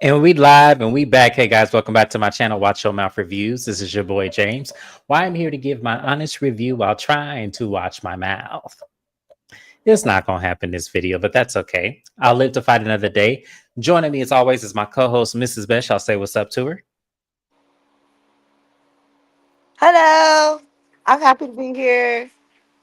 And we live and we back. Hey guys, welcome back to my channel, Watch Your Mouth Reviews. This is your boy James. Why I'm here to give my honest review while trying to watch my mouth. It's not gonna happen this video, but that's okay. I'll live to fight another day. Joining me as always is my co-host, Mrs. Besh. I'll say what's up to her. Hello. I'm happy to be here.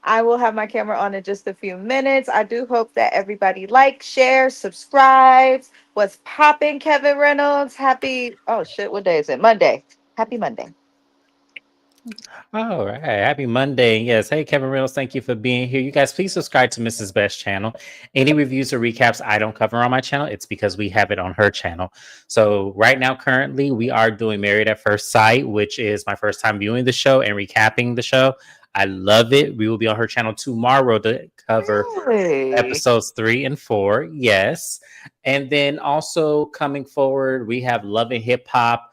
I will have my camera on in just a few minutes. I do hope that everybody likes, shares, subscribes. What's popping, Kevin Reynolds? Happy, oh shit, what day is it? Monday. Happy Monday. All right. Happy Monday. Yes. Hey, Kevin Reynolds. Thank you for being here. You guys, please subscribe to Mrs. Best's channel. Any reviews or recaps I don't cover on my channel, it's because we have it on her channel. So right now, currently, we are doing Married at First Sight, which is my first time viewing the show and recapping the show. I love it. We will be on her channel tomorrow to cover Really? episodes 3 and 4. Yes. And then also coming forward, we have Love and Hip Hop.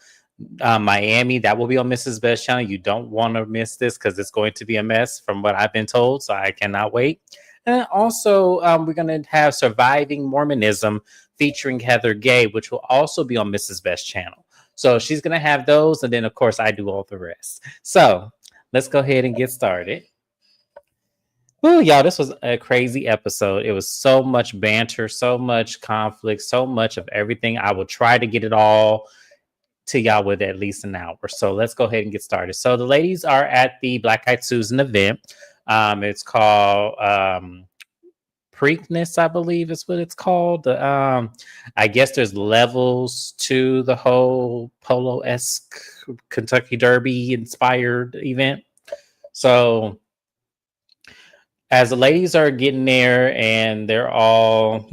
Miami, that will be on Mrs. Best channel. You don't want to miss this because it's going to be a mess from what I've been told. So I cannot wait. And also, we're going to have Surviving Mormonism featuring Heather Gay, which will also be on Mrs. Best channel. So she's going to have those. And then, of course, I do all the rest. So let's go ahead and get started. Ooh, y'all, this was a crazy episode. It was so much banter, so much conflict, so much of everything. I will try to get it all to y'all with at least an hour. So let's go ahead and get started. So the ladies are at the Black Eyed Susan event. It's called Preakness, I believe is what it's called. I guess there's levels to the whole polo-esque Kentucky Derby inspired event. So as the ladies are getting there and they're all,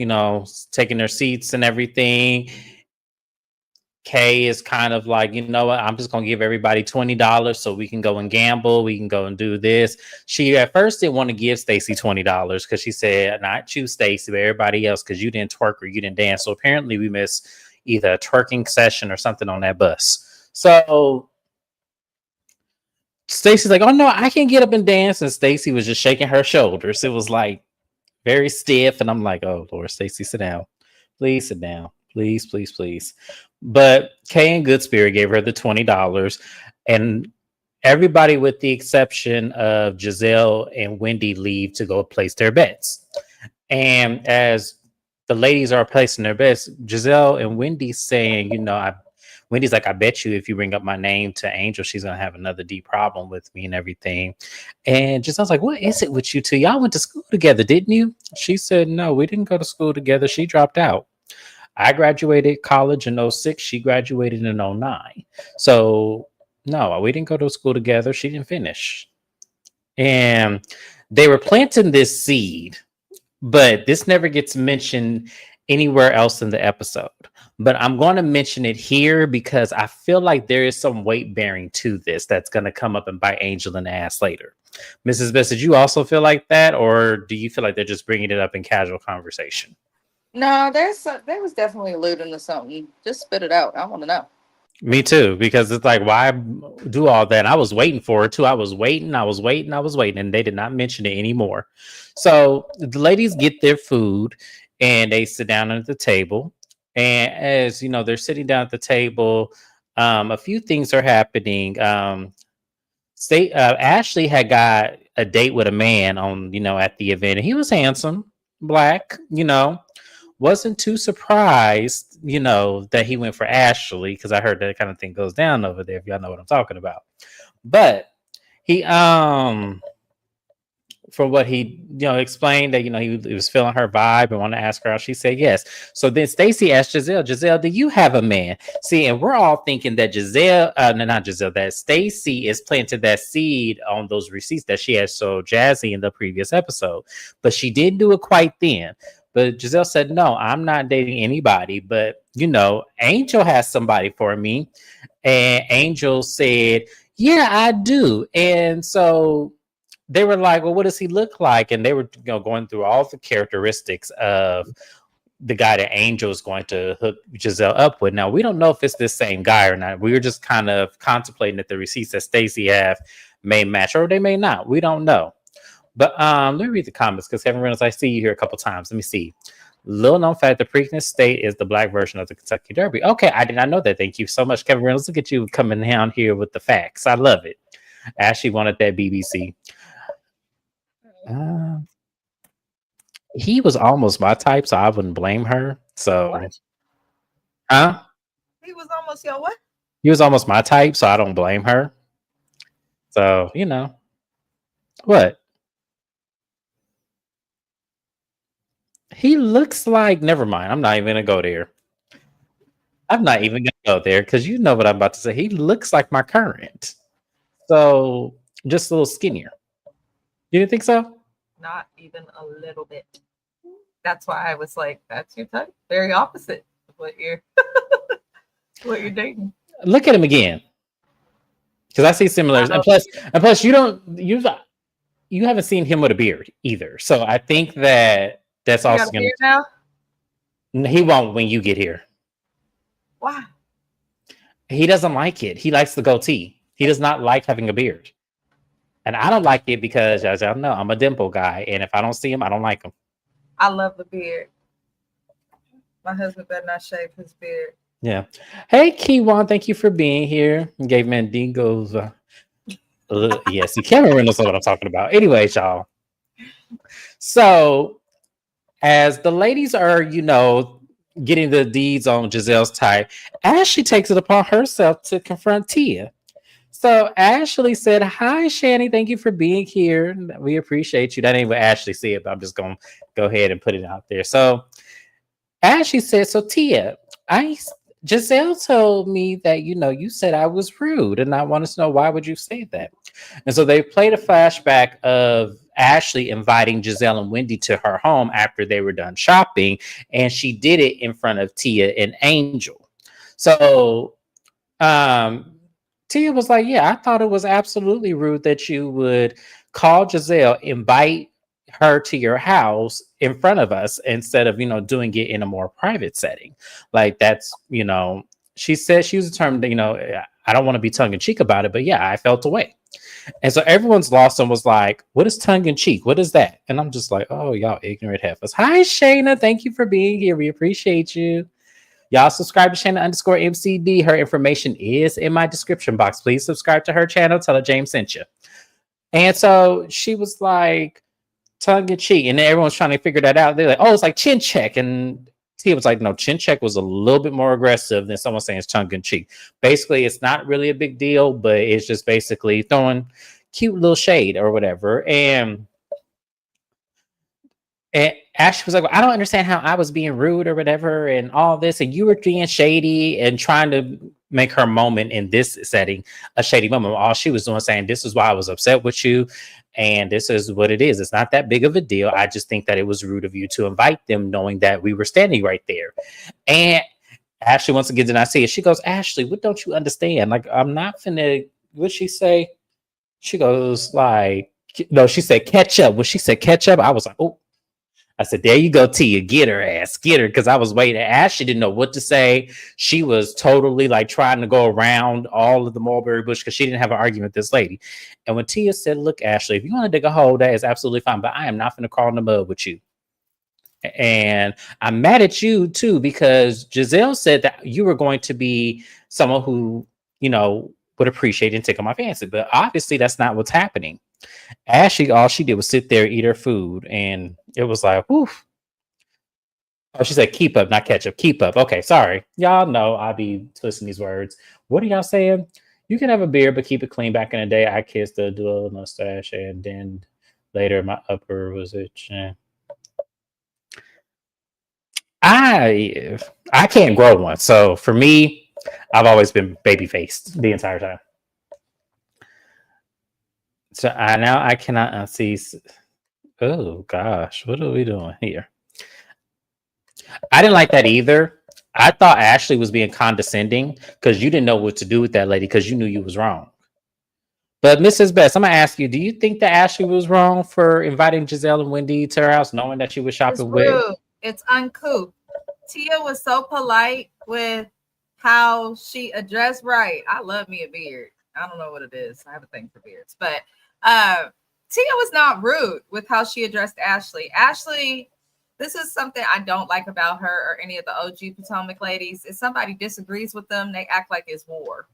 taking their seats and everything, Kay is kind of like, you know what, I'm just going to give everybody $20 so we can go and gamble. We can go and do this. She at first didn't want to give Stacy $20 because she said, not you, Stacy, but everybody else, because you didn't twerk or you didn't dance. So apparently we missed either a twerking session or something on that bus. So Stacy's like, oh no, I can get up and dance. And Stacy was just shaking her shoulders. It was like very stiff. And I'm like, oh Lord, Stacy, sit down. Please sit down. Please, please, please. But Kay in good spirit gave her the $20. And everybody, with the exception of Giselle and Wendy, leave to go place their bets. And as the ladies are placing their bets, Giselle and Wendy saying, Wendy's like, I bet you if you bring up my name to Angel, she's going to have another deep problem with me and everything. And Giselle's like, what is it with you two? Y'all went to school together, didn't you? She said, no, we didn't go to school together. She dropped out. I graduated college in 06. She graduated in 09. So, no, we didn't go to school together. She didn't finish. And they were planting this seed, but this never gets mentioned anywhere else in the episode. But I'm going to mention it here because I feel like there is some weight bearing to this that's going to come up and bite Angel in the ass later. Mrs. Best, did you also feel like that? Or do you feel like they're just bringing it up in casual conversation? No, there was definitely alluding to something. Just spit it out. I want to know. Me too, because it's like, why do all that? I was waiting for it too. I was waiting, and they did not mention it anymore. So the ladies get their food and they sit down at the table. And as you know, they're sitting down at the table. A few things are happening. Ashley had got a date with a man on, at the event, and he was handsome, black, wasn't too surprised, that he went for Ashley, because I heard that kind of thing goes down over there, if y'all know what I'm talking about. But he from what he explained that he was feeling her vibe and wanted to ask her out. She said yes. So then Stacy asked Giselle, do you have a man? See, and we're all thinking that that Stacy is planted that seed on those receipts that she had so jazzy in the previous episode, but she didn't do it quite then. But Giselle said, no, I'm not dating anybody, but Angel has somebody for me. And Angel said, yeah, I do. And so they were like, well, what does he look like? And they were going through all the characteristics of the guy that Angel is going to hook Giselle up with. Now, we don't know if it's this same guy or not. We were just kind of contemplating that the receipts that Stacy have may match, or they may not. We don't know. But let me read the comments, because Kevin Reynolds, I see you here a couple times. Let me see. Little known fact: the Preakness State is the black version of the Kentucky Derby. Okay, I did not know that. Thank you so much, Kevin Reynolds. Look at you coming down here with the facts. I love it. Ashley wanted that BBC. Uh, he was almost my type, so I wouldn't blame her. So, What? huh? He was almost your what? He was almost my type, so I don't blame her. So, what? He looks like. Never mind. I'm not even gonna go there. I'm not even gonna go there because you know what I'm about to say. He looks like my current. So, just a little skinnier. You didn't think so? Not even a little bit. That's why I was like, that's your type. Very opposite of what you're dating. Look at him again, because I see similarities. I And don't plus, and plus, you haven't seen him with a beard either. So I think that's You got also a gonna. beard now? He won't when you get here. Why? He doesn't like it. He likes the goatee. He does not like having a beard. And I don't like it because, as y'all know, I'm a dimple guy. And if I don't see him, I don't like him. I love the beard. My husband better not shave his beard. Yeah. Hey, Kiwan, thank you for being here. Gave Mandingo's. Yes, you can't remember what I'm talking about. Anyways, y'all. So, as the ladies are, getting the deeds on Giselle's type, Ashley takes it upon herself to confront Tia. So Ashley said, "Hi, Shani. Thank you for being here. We appreciate you." That ain't what Ashley said, but I'm just going to go ahead and put it out there. So Ashley said, "So Tia, I Giselle told me that you said I was rude, and I wanted to know why would you say that?" And so they played a flashback of Ashley inviting Giselle and Wendy to her home after they were done shopping, and she did it in front of Tia and Angel. So um, Tia was like, "Yeah, I thought it was absolutely rude that you would call Giselle, invite her to your house in front of us instead of, doing it in a more private setting. Like she said she used the term, I don't want to be tongue in cheek about it, but yeah, I felt away." And so everyone's lost and was like, "What is tongue in cheek? What is that?" And I'm just like, "Oh, y'all ignorant heifers. Hi, Shayna. Thank you for being here. We appreciate you. Y'all subscribe to Shana_MCD. Her information is in my description box. Please subscribe to her channel. Tell her James sent you." And so she was like, tongue in cheek. And then everyone's trying to figure that out. They're like, "Oh, it's like chin check." And Tia was like, "No, chin check was a little bit more aggressive than someone saying it's tongue in cheek." Basically, it's not really a big deal, but it's just basically throwing cute little shade or whatever. And Ashley was like, "Well, I don't understand how I was being rude or whatever and all this. And you were being shady and trying to make her moment in this setting a shady moment." All she was doing saying, "This is why I was upset with you. And this is what it is. It's not that big of a deal. I just think that it was rude of you to invite them knowing that we were standing right there." And Ashley, once again, did not see it. She goes, "Ashley, what don't you understand? Like, I'm not finna," what'd she say? She goes like, no, she said catch up. When she said catch up, I was like, "Oh." I said, "There you go, Tia. Get her ass. Get her." Because I was waiting. Ashley didn't know what to say. She was totally like trying to go around all of the mulberry bush because she didn't have an argument with this lady. And when Tia said, "Look, Ashley, if you want to dig a hole, that is absolutely fine. But I am not going to crawl in the mud with you. And I'm mad at you too, because Giselle said that you were going to be someone who, would appreciate and tickle my fancy. But obviously that's not what's happening." Ashley, all she did was sit there, eat her food, and it was like, whew. Oh, she said keep up, not catch up. Keep up. Okay, sorry. Y'all know I be twisting these words. What are y'all saying? "You can have a beard, but keep it clean." Back in the day, I kissed a dual mustache, and then later my upper was itching. I can't grow one, so for me, I've always been baby faced the entire time. So I cannot unsee. Oh gosh, what are we doing here? I didn't like that either. I thought Ashley was being condescending because you didn't know what to do with that lady because you knew you was wrong. But Mrs. Best, I'm gonna ask you: do you think that Ashley was wrong for inviting Giselle and Wendy to her house, knowing that she was It's shopping with? rude. It's uncouth. Tia was so polite with how she addressed. Right. I love me a beard. I don't know what it is. I have a thing for beards, but Tia was not rude with how she addressed Ashley. Ashley This is something I don't like about her or any of the OG Potomac ladies. If somebody disagrees with them, they act like it's war.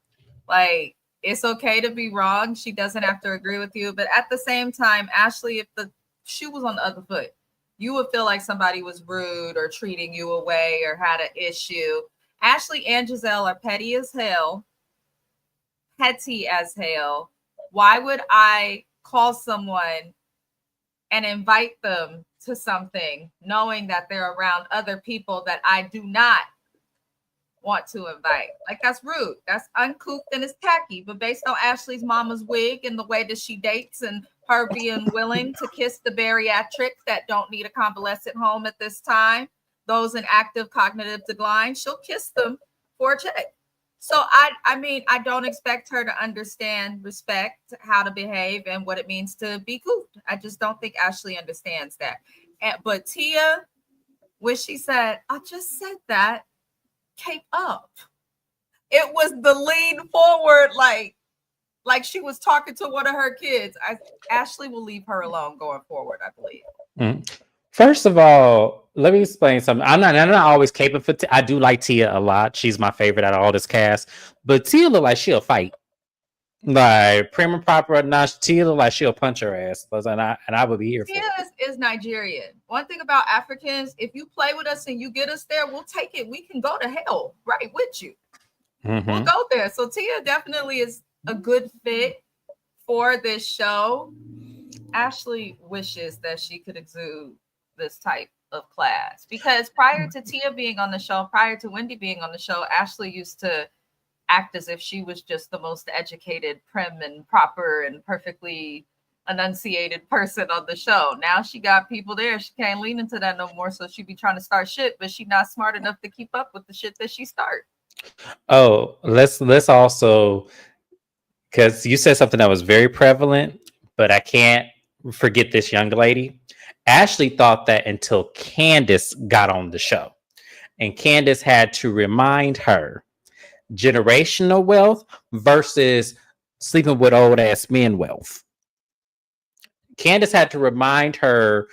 Like, it's okay to be wrong. She doesn't have to agree with you. But at the same time, Ashley, if the shoe was on the other foot, you would feel like somebody was rude or treating you away or had an issue. Ashley and Giselle are petty as hell, petty as hell. Why would I call someone and invite them to something knowing that they're around other people that I do not want to invite? Like, that's rude. That's uncouth and it's tacky. But based on Ashley's mama's wig and the way that she dates and her being willing to kiss the bariatrics that don't need a convalescent home at this time, those in active cognitive decline, she'll kiss them for a check. So I mean, I don't expect her to understand respect, how to behave, and what it means to be goofed. I just don't think Ashley understands that. But Tia, when she said, "I just said that," came up. It was the lean forward, like she was talking to one of her kids. Ashley will leave her alone going forward, I believe. Mm. First of all, let me explain something. I'm not always capable for. I do like Tia a lot. She's my favorite out of all this cast. But Tia look like she'll fight. Like prim and proper enough. Tia look like she'll punch her ass, and I would be here Tia for it. is Nigerian. One thing about Africans, if you play with us and you get us there, we'll take it. We can go to hell right with you. Mm-hmm. We'll go there. So Tia definitely is a good fit for this show. Ashley wishes that she could exude this type of class, because prior to Tia being on the show, prior to Wendy being on the show, Ashley used to act as if she was just the most educated, prim and proper and perfectly enunciated person on the show. Now she got people there. She can't lean into that no more. So she be trying to start shit, but she's not smart enough to keep up with the shit that she start. Oh, let's also, because you said something that was very prevalent, but I can't forget this young lady. Ashley thought that until Candace got on the show, and Candace had to remind her generational wealth versus sleeping with old ass men wealth. Candace had to remind her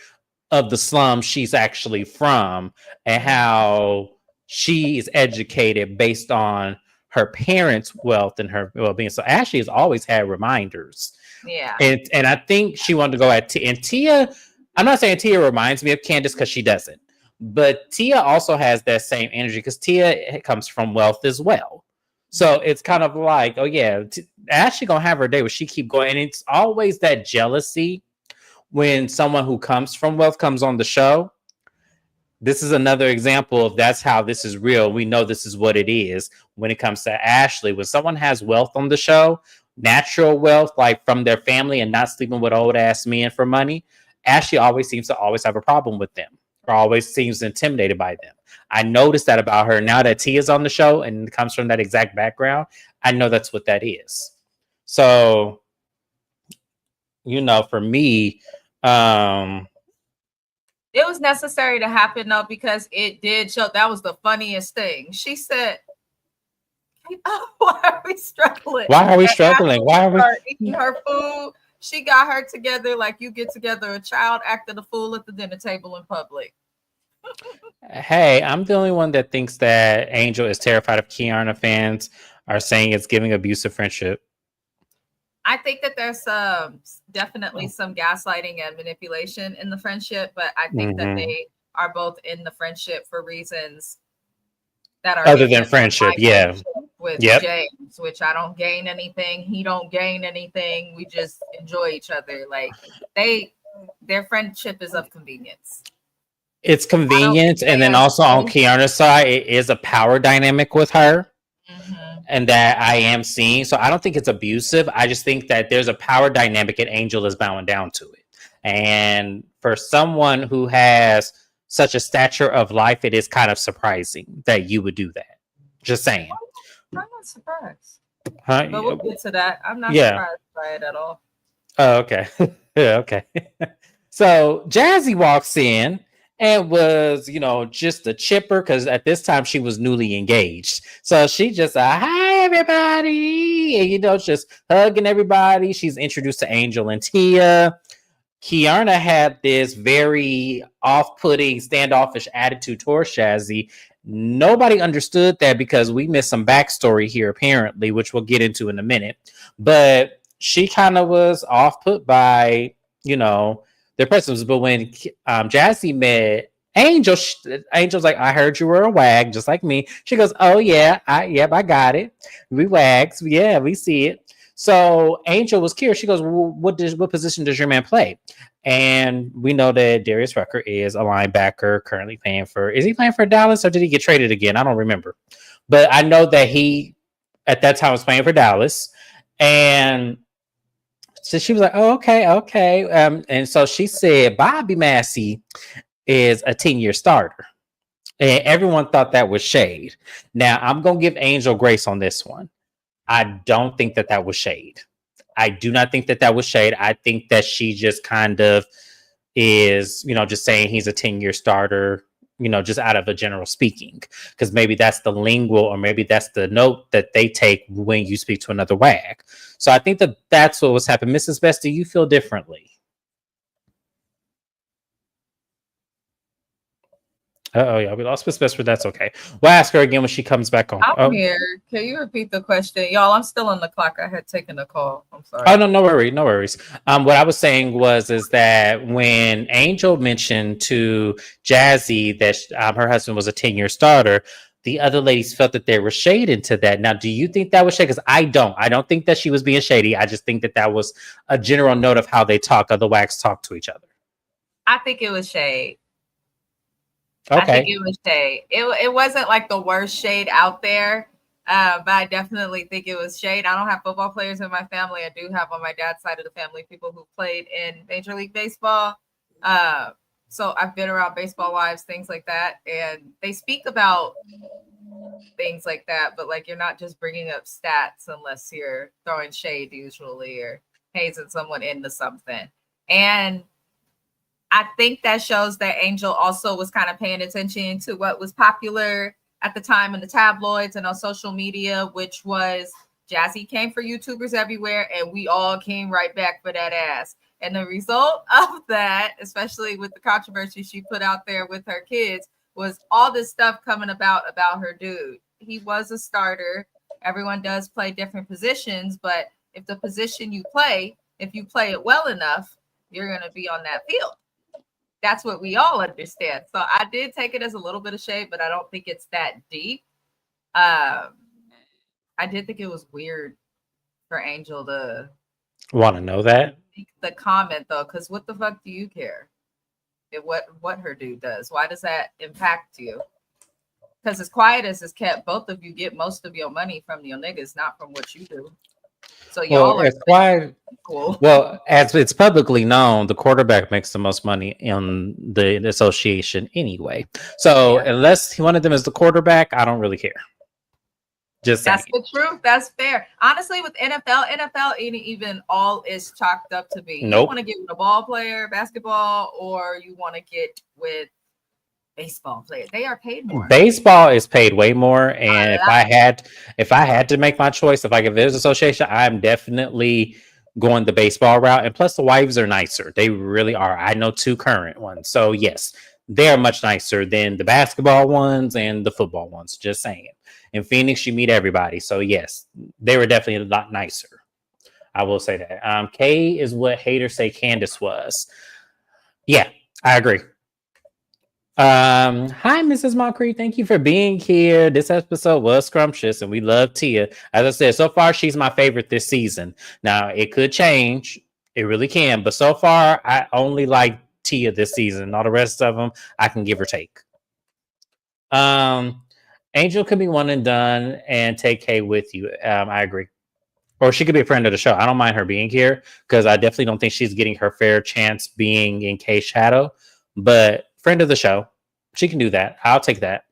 of the slum she's actually from and how she is educated based on her parents' wealth and her well-being. So Ashley has always had reminders. Yeah. And I think she wanted to go at Tia. And Tia, I'm not saying Tia reminds me of Candace because she doesn't. But Tia also has that same energy because Tia comes from wealth as well. So it's kind of like, oh yeah, Ashley gonna have her day where she keep going. And it's always that jealousy when someone who comes from wealth comes on the show. This is another example of that's how this is real. We know this is what it is when it comes to Ashley. When someone has wealth on the show, natural wealth, like from their family and not sleeping with old ass men for money, Ashley always seems to always have a problem with them or always seems intimidated by them. I noticed that about her. Now that Tia's on the show and comes from that exact background, I know that's what that is. So, you know, for me, it was necessary to happen though, because it did show. That was the funniest thing. She said, oh, why are we struggling? Why are we struggling? Why are we eating her food? She got her together like you get together a child acting a fool at the dinner table in public. Hey, I'm the only one that thinks that Angel is terrified of Kiana. Fans are saying it's giving abusive friendship. I think that there's definitely some gaslighting and manipulation in the friendship, but I think that they are both in the friendship for reasons that are other than friendship. Yeah. With James, which I don't gain anything. He don't gain anything. We just enjoy each other. Like their friendship is of convenience. It's convenience. And then also on Kiana's side, it is a power dynamic with her. And that I am seeing. So I don't think it's abusive. I just think that there's a power dynamic and Angel is bowing down to it. And for someone who has such a stature of life, it is kind of surprising that you would do that. Just saying. I'm not surprised. Huh? But we'll get to that. I'm not surprised by it at all. Oh, okay. Yeah, okay. So Jazzy walks in and was, you know, just a chipper because at this time she was newly engaged. So she just, hi, everybody. And, you know, just hugging everybody. She's introduced to Angel and Tia. Kiana had this very off-putting, standoffish attitude towards Jazzy. Nobody understood that because we missed some backstory here, apparently, which we'll get into in a minute. But she kind of was off-put by, their presence. But when Jazzy met Angel, Angel's like, I heard you were a wag, just like me. She goes, oh, yeah, I got it. We wags. Yeah, we see it. So Angel was curious. She goes, well, what position does your man play? And we know that Darius Rucker is a linebacker currently is he playing for Dallas or did he get traded again? I don't remember. But I know that he, at that time, was playing for Dallas. And so she was like, oh, okay. And so she said, Bobby Massey is a 10-year starter. And everyone thought that was shade. Now, I'm going to give Angel grace on this one. I don't think that was shade. I do not think that was shade. I think that she just kind of is, just saying he's a 10-year starter, just out of a general speaking, because maybe that's the lingual or maybe that's the note that they take when you speak to another wag. So I think that's what was happening. Mrs. Best, do you feel differently? Yeah, we lost Miss Best, but that's okay. We'll ask her again when she comes back on. I'm here. Can you repeat the question? Y'all, I'm still on the clock. I had taken a call. I'm sorry. Oh, no worries. What I was saying is that when Angel mentioned to Jazzy that her husband was a 10-year starter, the other ladies felt that there was shade into that. Now, do you think that was shade? Because I don't think that she was being shady. I just think that was a general note of how they talk. Other wags talk to each other. I think it was shade. Okay. I think it was shade. It wasn't like the worst shade out there, but I definitely think it was shade. I don't have football players in my family. I do have on my dad's side of the family people who played in Major League Baseball. So I've been around baseball wives, things like that, and they speak about things like that. But like, you're not just bringing up stats unless you're throwing shade usually or hazing someone into something. And I think that shows that Angel also was kind of paying attention to what was popular at the time in the tabloids and on social media, which was Jazzy came for YouTubers everywhere, and we all came right back for that ass. And the result of that, especially with the controversy she put out there with her kids, was all this stuff coming about her dude. He was a starter. Everyone does play different positions, but if the position you play, if you play it well enough, you're going to be on that field. That's what we all understand. So I did take it as a little bit of shade, but I don't think it's that deep. I did think it was weird for Angel to want to know that the comment though, because what the fuck do you care? What her dude does? Why does that impact you? Because as quiet as it's kept, both of you get most of your money from your niggas, not from what you do. So y'all are quiet. Cool. Well, as it's publicly known, the quarterback makes the most money in the association anyway. So unless one of them is the quarterback, I don't really care. Just that's the truth. That's fair. Honestly, with NFL even all is chalked up to be. Nope. You want to get with a ball player, basketball, or you want to get with baseball players. They are paid more. Baseball is paid way more. And if I had to make my choice, if I could visit association, I'm definitely going the baseball route. And plus the wives are nicer. They really are. I know 2 current ones. So yes, they're much nicer than the basketball ones and the football ones. Just saying. In Phoenix, you meet everybody. So yes, they were definitely a lot nicer. I will say that. Kay is what haters say Candace was. Yeah, I agree. Hi, Mrs. Moncrief. Thank you for being here. This episode was scrumptious, and we love Tia. As I said, so far she's my favorite this season. Now it could change, it really can, but so far I only like Tia this season. All the rest of them I can give or take. Angel could be one and done and take Kay with you. I agree. Or she could be a friend of the show. I don't mind her being here because I definitely don't think she's getting her fair chance being in Kay's shadow. But friend of the show, she can do that. I'll take that.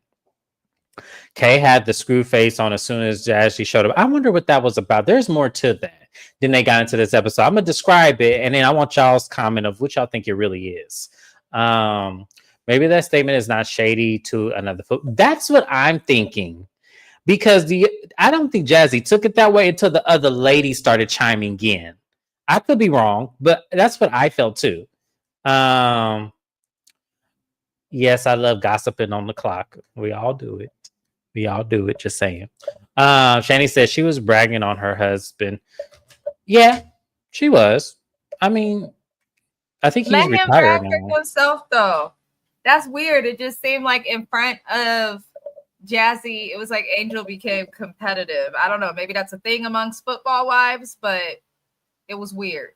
Kay had the screw face on as soon as she showed up. I wonder what that was about. There's more to that. Then they got into this episode. I'm gonna describe it, and then I want y'all's comment of what y'all think it really is. Maybe that statement is not shady to another. That's what I'm thinking, because I don't think Jazzy took it that way until the other lady started chiming in. I could be wrong, but that's what I felt too. Um, yes, I love gossiping on the clock. We all do it. We all do it. Just saying. Shani said she was bragging on her husband. Yeah, she was. I mean, I think Let he's him retired brag now. for himself, though. That's weird. It just seemed like in front of Jazzy, it was like Angel became competitive. I don't know. Maybe that's a thing amongst football wives, but it was weird.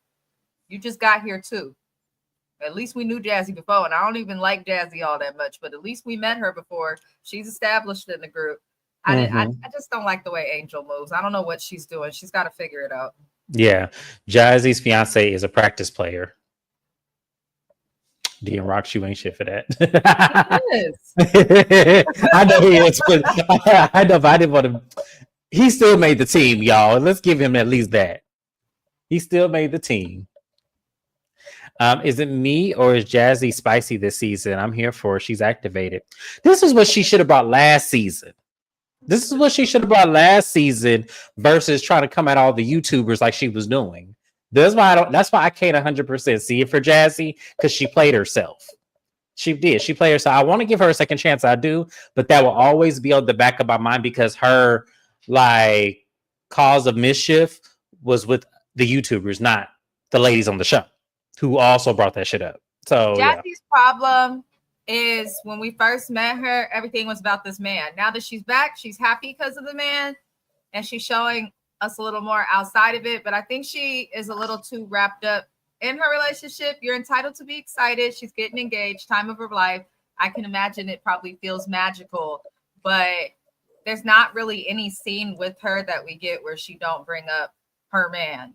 You just got here too. At least we knew Jazzy before, and I don't even like Jazzy all that much, but at least we met her before. She's established in the group. I just don't like the way Angel moves. I don't know what she's doing. She's got to figure it out. Yeah, Jazzy's fiance is a practice player. DM Rocks, you ain't shit for that. Yes. I know he is, but I know, but I didn't want to. He still made the team, y'all. Let's give him at least that. He still made the team. Is it me or is Jazzy spicy this season? I'm here for it. She's activated. This is what she should have brought last season. This is what she should have brought last season versus trying to come at all the YouTubers like she was doing. That's why I don't. That's why I can't 100% see it for Jazzy, because she played herself. She did. She played herself. I want to give her a second chance. I do, but that will always be on the back of my mind because her like cause of mischief was with the YouTubers, not the ladies on the show, who also brought that shit up. So yeah, Jazzy's problem is when we first met her, everything was about this man. Now that she's back, she's happy because of the man, and she's showing us a little more outside of it. But I think she is a little too wrapped up in her relationship. You're entitled to be excited. She's getting engaged, time of her life. I can imagine it probably feels magical, but there's not really any scene with her that we get where she don't bring up her man.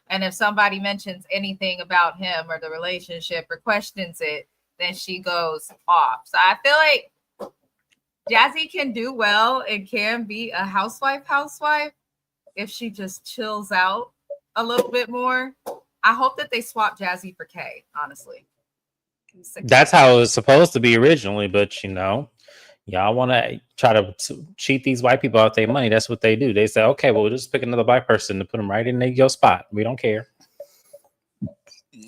And if somebody mentions anything about him or the relationship or questions it, then she goes off. So I feel like Jazzy can do well and can be a housewife if she just chills out a little bit more. I hope that they swap Jazzy for Kay, honestly. that's how it was supposed to be originally. But y'all want to try to cheat these white people out their money. That's what they do. They say, okay, well, we'll just pick another white person to put them right in your spot. We don't care.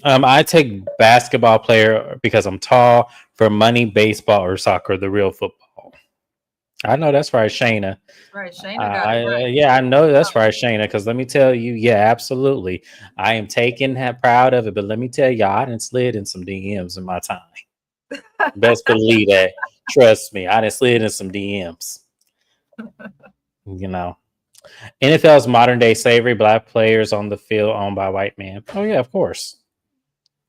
I take basketball player because I'm tall, for money, baseball or soccer, the real football. I know that's right, Shana. Right, Shana got it right. Yeah, I know that's right, Shana. Because let me tell you, yeah, absolutely, I am taking that proud of it. But let me tell y'all, I didn't slid in some DMs in my time. Best believe that. Trust me, I didn't slid in some DMs. NFL's modern day slavery, black players on the field owned by white men. Oh yeah, of course.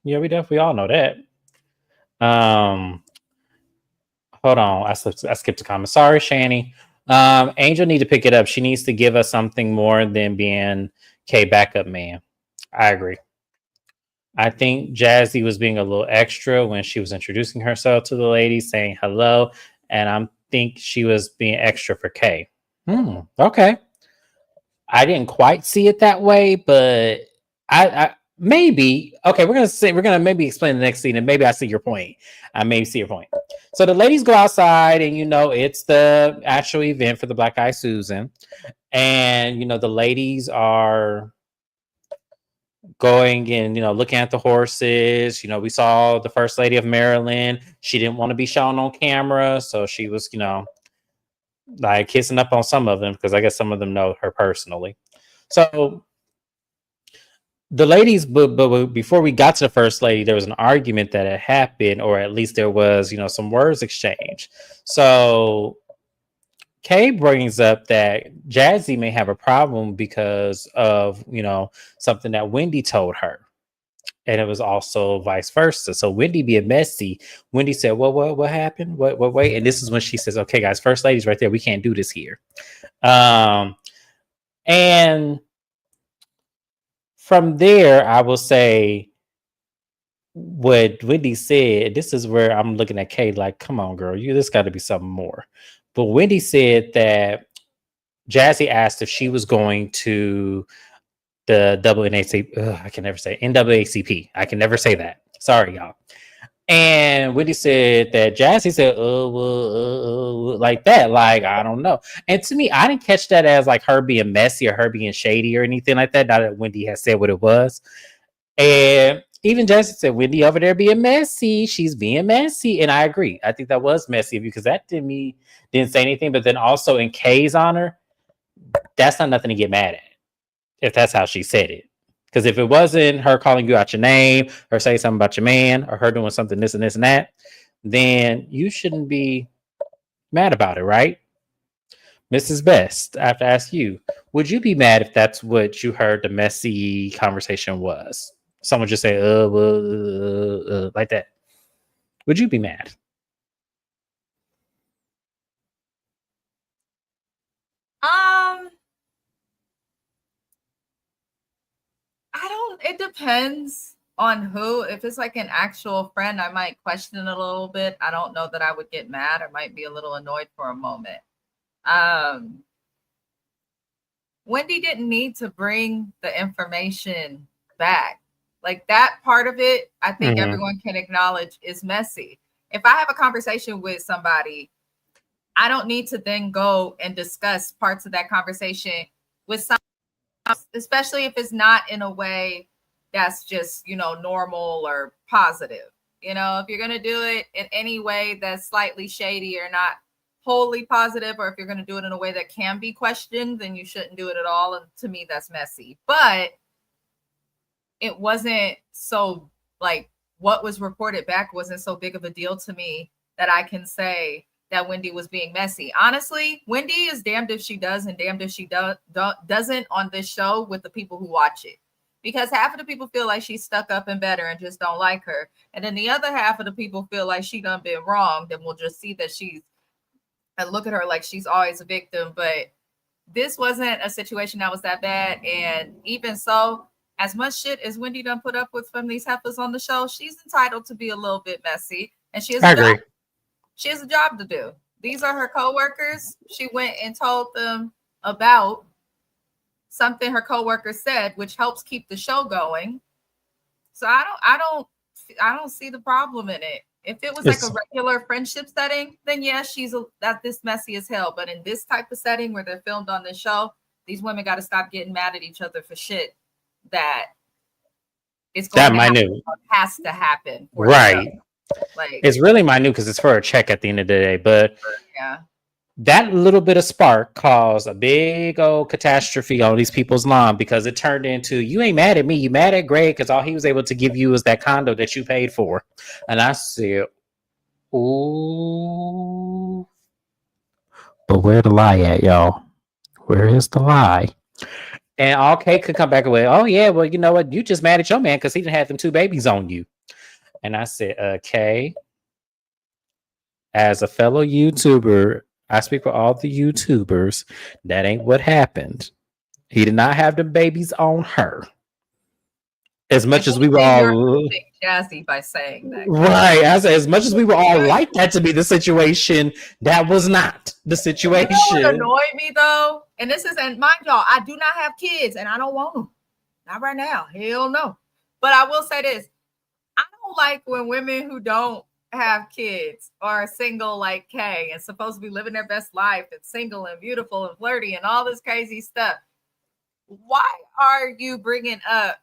Yeah, we definitely all know that. Hold on, I skipped a comment. Sorry, Shani. Angel need to pick it up. She needs to give us something more than being K backup man. I agree. I think Jazzy was being a little extra when she was introducing herself to the ladies, saying hello, and I think she was being extra for K. Okay. I didn't quite see it that way, but I maybe okay. We're gonna maybe explain the next scene, and maybe I see your point. I maybe see your point. So the ladies go outside, and it's the actual event for the Black Eyed Susan, and the ladies are going and looking at the horses. We saw the first lady of Maryland. She didn't want to be shown on camera, so she was like kissing up on some of them because I guess some of them know her personally. So the ladies, but before we got to the first lady, there was an argument that had happened, or at least there was some words exchanged. So Kay brings up that Jazzy may have a problem because of something that Wendy told her. And it was also vice versa. So Wendy being messy, Wendy said, what happened? What wait? And this is when she says, okay, guys, first lady's right there. We can't do this here. And from there, I will say what Wendy said, this is where I'm looking at Kay like, come on, girl, this got to be something more. But Wendy said that Jazzy asked if she was going to the NAACP. I can never say NAACP. I can never say that. Sorry, y'all. And Wendy said that Jazzy said, like that. Like, I don't know. And to me, I didn't catch that as like her being messy or her being shady or anything like that. Now that Wendy has said what it was. And Even Jesse said, Wendy over there being messy. She's being messy. And I agree. I think that was messy of you because that didn't say anything. But then also in Kay's honor, that's not nothing to get mad at if that's how she said it. Because if it wasn't her calling you out your name or say something about your man or her doing something this and this and that, then you shouldn't be mad about it, right? Mrs. Best, I have to ask you, would you be mad if that's what you heard the messy conversation was? Someone just say, like that. Would you be mad? I don't, it depends on who. If it's like an actual friend, I might question it a little bit. I don't know that I would get mad. I might be a little annoyed for a moment. Wendy didn't need to bring the information back. Like that part of it, I think everyone can acknowledge is messy. If I have a conversation with somebody, I don't need to then go and discuss parts of that conversation with someone else, especially if it's not in a way that's just, normal or positive. If you're going to do it in any way that's slightly shady or not wholly positive, or if you're going to do it in a way that can be questioned, then you shouldn't do it at all. And to me, that's messy. But it wasn't so, like, what was reported back wasn't so big of a deal to me that I can say that Wendy was being messy. Honestly, Wendy is damned if she does and damned if she doesn't on this show with the people who watch it. Because half of the people feel like she's stuck up and better and just don't like her. And then the other half of the people feel like she done been wrong. Then we'll just see that she's, and look at her like she's always a victim. But this wasn't a situation that was that bad. And even so, as much shit as Wendy done put up with from these heifers on the show, she's entitled to be a little bit messy. And she has a job to do. These are her coworkers. She went and told them about something her coworker said, which helps keep the show going. So I don't see the problem in it. If it was like a regular friendship setting, then yeah, that this messy as hell. But in this type of setting where they're filmed on this show, these women got to stop getting mad at each other for shit that is going to happen, has to happen. Right. Like, it's really minute because it's for a check at the end of the day. But yeah, that little bit of spark caused a big old catastrophe on these people's lawn because it turned into, you ain't mad at me, you mad at Greg because all he was able to give you was that condo that you paid for. And I said, ooh. But where the lie at, y'all? Where is the lie? And all Kate could come back away, oh yeah, well, you know what? You just mad at your man because he didn't have them 2 babies on you. And I said, Kay, as a fellow YouTuber, I speak for all the YouTubers. That ain't what happened. He did not have the babies on her. As much as we were all jazzy by saying that, right? As much as we were all like that to be the situation, that was not the situation. You know what annoyed me though, and this is, and mind y'all, I do not have kids, and I don't want them. Not right now. Hell no. But I will say this: I don't like when women who don't have kids are single like Kay and supposed to be living their best life and single and beautiful and flirty and all this crazy stuff. Why are you bringing up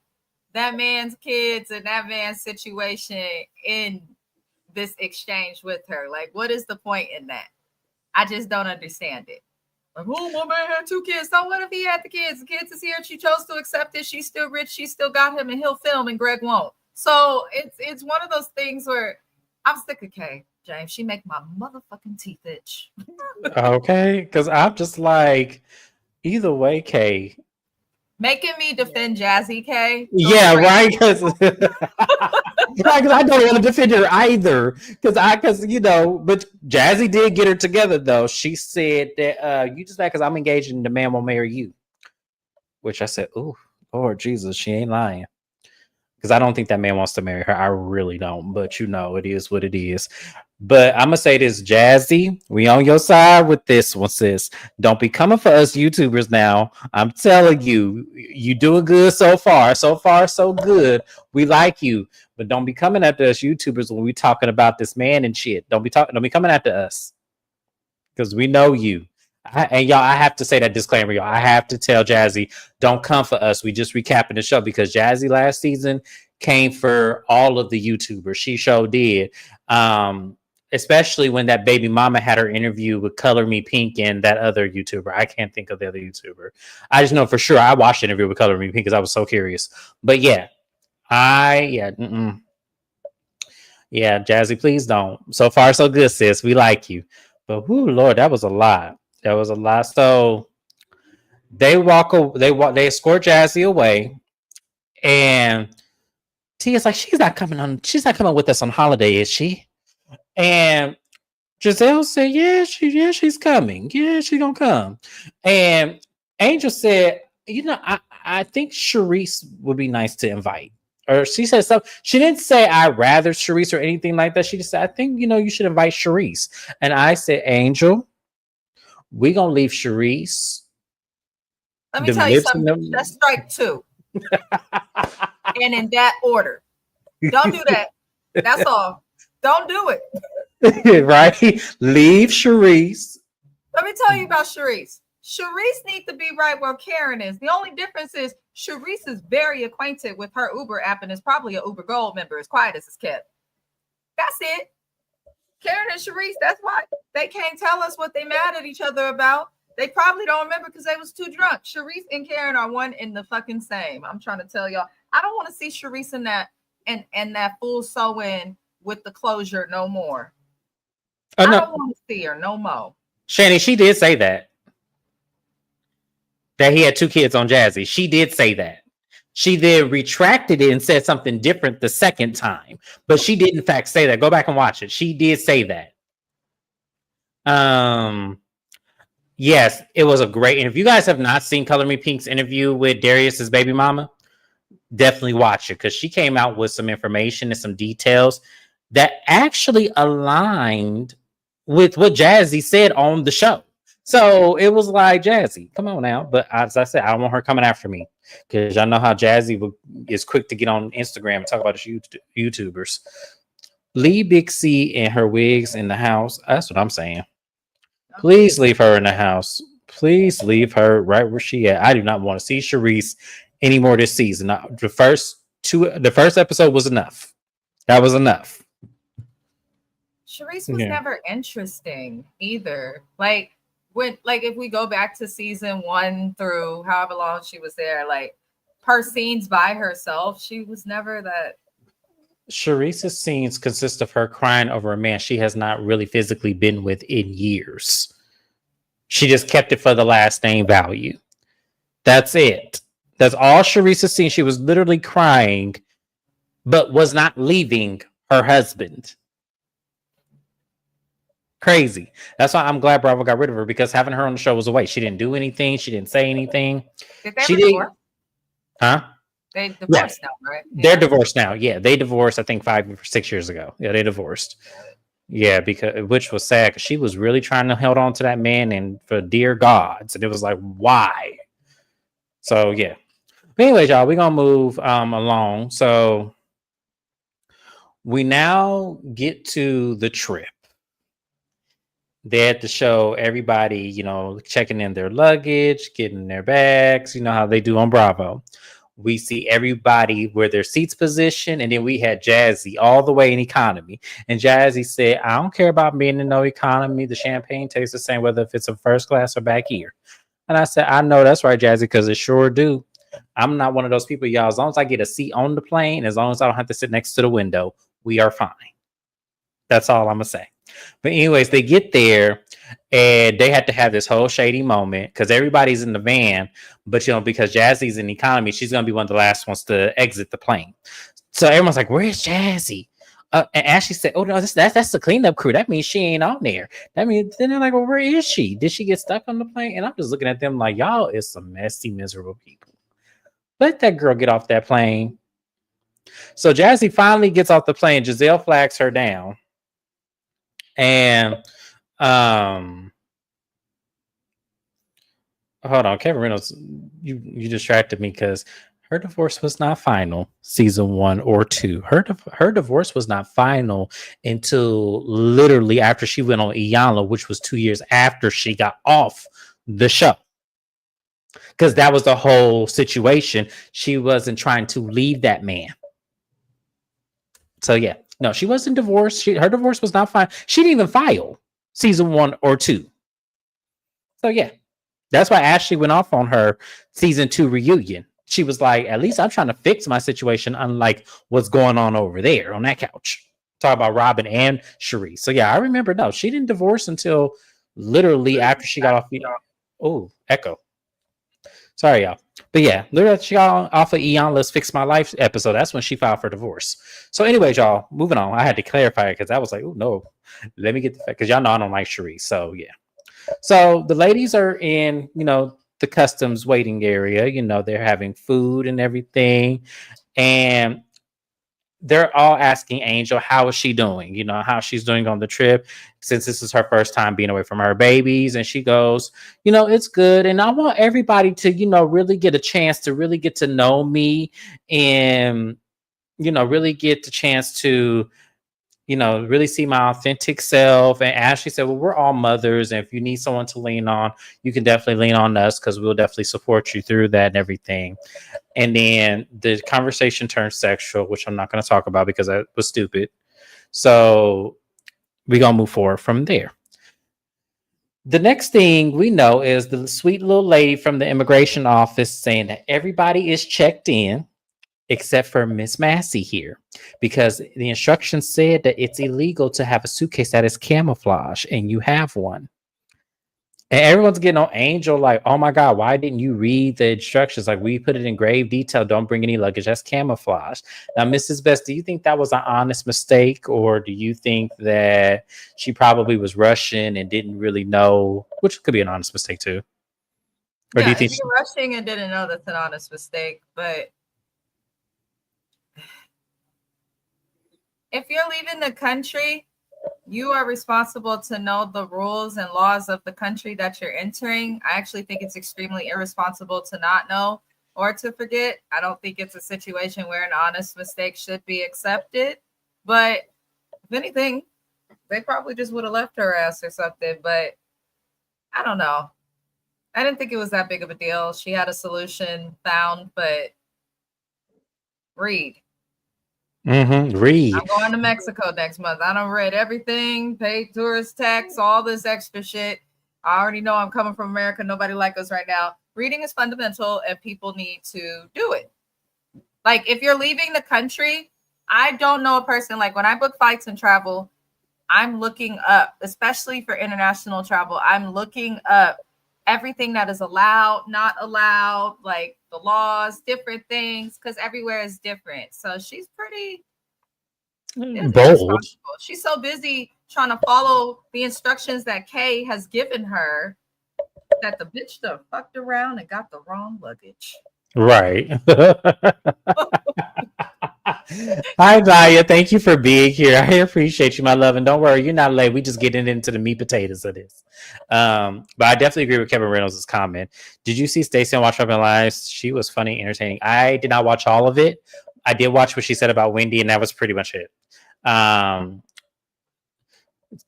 that man's kids and that man's situation in this exchange with her? Like, what is the point in that? I just don't understand it. Like, oh, my man had 2 kids. So what if he had the kids? The kids is here. She chose to accept it. She's still rich. She still got him and he'll film and Greg won't. So it's one of those things where I'm sick of Kay, James. She make my motherfucking teeth itch. Okay, because I'm just like, either way, Kay. Making me defend Jazzy Kay. Yeah, right. Because I don't want to defend her either. Because but Jazzy did get her together though. She said that you just mad because I'm engaged and the man won't marry you. Which I said, oh Lord Jesus, she ain't lying. Because I don't think that man wants to marry her. I really don't. But it is what it is. But I'm going to say this, Jazzy, we on your side with this one, sis. Don't be coming for us YouTubers now. I'm telling you, you doing good so far. So far, so good. We like you. But don't be coming after us YouTubers when we talking about this man and shit. Don't be coming after us. Because we know you. And y'all, I have to say that disclaimer, y'all. I have to tell Jazzy, don't come for us. We just recapping the show because Jazzy last season came for all of the YouTubers. She sure did. Especially when that baby mama had her interview with Color Me Pink and that other YouTuber. I can't think of the other YouTuber. I just know for sure I watched the interview with Color Me Pink because I was so curious. But yeah, yeah, Jazzy, please don't. So far, so good, sis. We like you. But whoo, Lord, that was a lot. That was a lot. So they they escort Jazzy away, and Tia's like, she's not coming with us on holiday, is she? And Giselle said, she's coming. Yeah, she's gonna come. And Angel said, I think Sharice would be nice to invite. Or she said something. She didn't say I'd rather Sharice or anything like that. She just said, I think you should invite Sharice. And I said, Angel, we gonna leave Sharice. Let me tell you something. That's strike 2. And in that order. Don't do that. That's all. Don't do it. Right? Leave Sharice. Let me tell you about Sharice. Sharice needs to be right where Karen is. The only difference is Sharice is very acquainted with her Uber app and is probably an Uber Gold member, as quiet as it's kept. That's it. Karen and Sharice, that's why they can't tell us what they mad at each other about. They probably don't remember because they was too drunk. Sharice and Karen are one in the fucking same. I'm trying to tell y'all. I don't want to see Sharice in that and that full sew-in with the closure no more. I don't want to see her no more. Shani, she did say that he had 2 kids on Jazzy. She did say that. She then retracted it and said something different the second time. But she did, in fact, say that. Go back and watch it. She did say that. Yes, it was a great interview. If you guys have not seen Color Me Pink's interview with Darius's baby mama, definitely watch it because she came out with some information and some details that actually aligned with what Jazzy said on the show. So it was like, Jazzy, come on now. But as I said, I don't want her coming after me because y'all know how Jazzy is quick to get on Instagram and talk about his YouTubers. Leave Big C and her wigs in the house. That's what I'm saying. Please leave her in the house. Please leave her right where she at. I do not want to see Sharice anymore this season. The first episode was enough. That was enough. Sharice was never interesting either. If we go back to season 1 through however long she was there, like her scenes by herself, she was never that. Sharice's scenes consist of her crying over a man she has not really physically been with in years. She just kept it for the last name value. That's it. That's all Sharice's scenes. She was literally crying, but was not leaving her husband. Crazy. That's why I'm glad Bravo got rid of her because having her on the show was a waste. She didn't do anything. She didn't say anything. Did they divorce? Huh? They divorced now, right? Yeah. They're divorced now. Yeah, they divorced, I think 5 or 6 years ago. Yeah, they divorced. Yeah, which was sad because she was really trying to hold on to that man and for dear gods. And it was like, why? So yeah. But anyways, y'all, we're gonna move along. So we now get to the trip. They had to show everybody, checking in their luggage, getting their bags, how they do on Bravo. We see everybody where their seats positioned, and then we had Jazzy all the way in economy. And Jazzy said, I don't care about being in no economy. The champagne tastes the same, whether if it's in first class or back here. And I said, I know that's right, Jazzy, because it sure do. I'm not one of those people, y'all. As long as I get a seat on the plane, as long as I don't have to sit next to the window, we are fine. That's all I'm going to say. But anyways, they get there and they had to have this whole shady moment because everybody's in the van. But, because Jazzy's in economy, she's going to be one of the last ones to exit the plane. So everyone's like, where's Jazzy? And Ashley said, oh, no, that's the cleanup crew. That means she ain't on there. That means then they're like, well, where is she? Did she get stuck on the plane? And I'm just looking at them like, y'all is some messy, miserable people. Let that girl get off that plane. So Jazzy finally gets off the plane. Giselle flags her down. And hold on, Kevin Reynolds, you distracted me because her divorce was not final season 1 or 2. Her divorce was not final until literally after she went on Iyanla, which was 2 years after she got off the show. Because that was the whole situation. She wasn't trying to leave that man. So yeah, no, she wasn't divorced. Her divorce was not fine. She didn't even file season 1 or 2. So yeah, that's why Ashley went off on her season 2 reunion. She was like, at least I'm trying to fix my situation, unlike what's going on over there on that couch. Talk about Robin and Cherie. So yeah, I remember. No, she didn't divorce until literally after she got off the echo. Sorry, y'all. But yeah, literally she got off of Eon Let's Fix My Life episode. That's when she filed for divorce. So, anyways, y'all, moving on. I had to clarify it because I was like, oh no, let me get the fact because y'all know I don't like Cherie. So yeah. So the ladies are in, the customs waiting area. They're having food and everything. And they're all asking Angel how is she doing, how she's doing on the trip, since this is her first time being away from her babies. And she goes, it's good, and I want everybody to really get a chance to really get to know me, and really get the chance to really see my authentic self. And Ashley said, well, we're all mothers, and if you need someone to lean on, you can definitely lean on us, because we'll definitely support you through that and everything. And then the conversation turned sexual, which I'm not going to talk about because that was stupid. So we're going to move forward from there. The next thing we know is the sweet little lady from the immigration office saying that everybody is checked in except for Miss Massey here, because the instructions said that it's illegal to have a suitcase that is camouflage, and you have one. And everyone's getting on Angel like, oh my God, why didn't you read the instructions? Like, we put it in grave detail. Don't bring any luggage. That's camouflage. Now, Mrs. Best, do you think that was an honest mistake? Or do you think that she probably was rushing and didn't really know, which could be an honest mistake too? Or yeah, do you think if you're rushing and didn't know, that's an honest mistake. But if you're leaving the country, you are responsible to know the rules and laws of the country that you're entering. I actually think it's extremely irresponsible to not know or to forget. I don't think it's a situation where an honest mistake should be accepted. But if anything, they probably just would have left her ass or something. But I don't know. I didn't think it was that big of a deal. She had a solution found, but read. Read. I'm going to Mexico next month. I done read everything, paid tourist tax, all this extra shit. I already know I'm coming from America. Nobody like us right now. Reading is fundamental, and people need to do it. Like, if you're leaving the country, I don't know a person, like when I book flights and travel, I'm looking up, especially for international travel, I'm looking up everything that is allowed, not allowed, like the laws, different things, because everywhere is different. So she's pretty bold. She's so busy trying to follow the instructions that Kay has given her that the bitch done fucked around and got the wrong luggage. Right. Hi, Zaya. Thank you for being here. I appreciate you, my love. And don't worry, you're not late. We just getting into the meat potatoes of this. But I definitely agree with Kevin Reynolds' comment. Did you see Stacey on Watch Up and Lives? She was funny, entertaining. I did not watch all of it. I did watch what she said about Wendy, and that was pretty much it.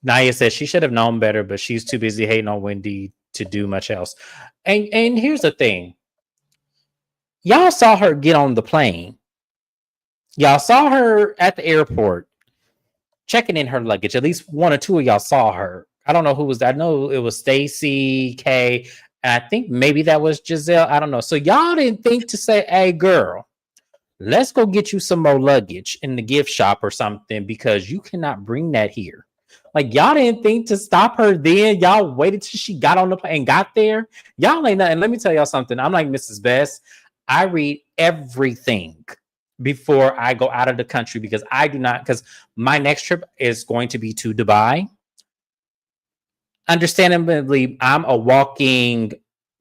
Naya says she should have known better, but she's too busy hating on Wendy to do much else. And here's the thing. Y'all saw her get on the plane. Y'all saw her at the airport checking in her luggage. At least one or two of y'all saw her. I don't know who was that. I know it was Stacy, Kay, and I think maybe that was Giselle. I don't know. So y'all didn't think to say, hey, girl, let's go get you some more luggage in the gift shop or something, because you cannot bring that here. Like, y'all didn't think to stop her then. Y'all waited till she got on the plane and got there. Y'all ain't nothing. Let me tell y'all something. I'm like Mrs. Best. I read everything before I go out of the country, because I do not, because my next trip is going to be to Dubai. Understandably, I'm a walking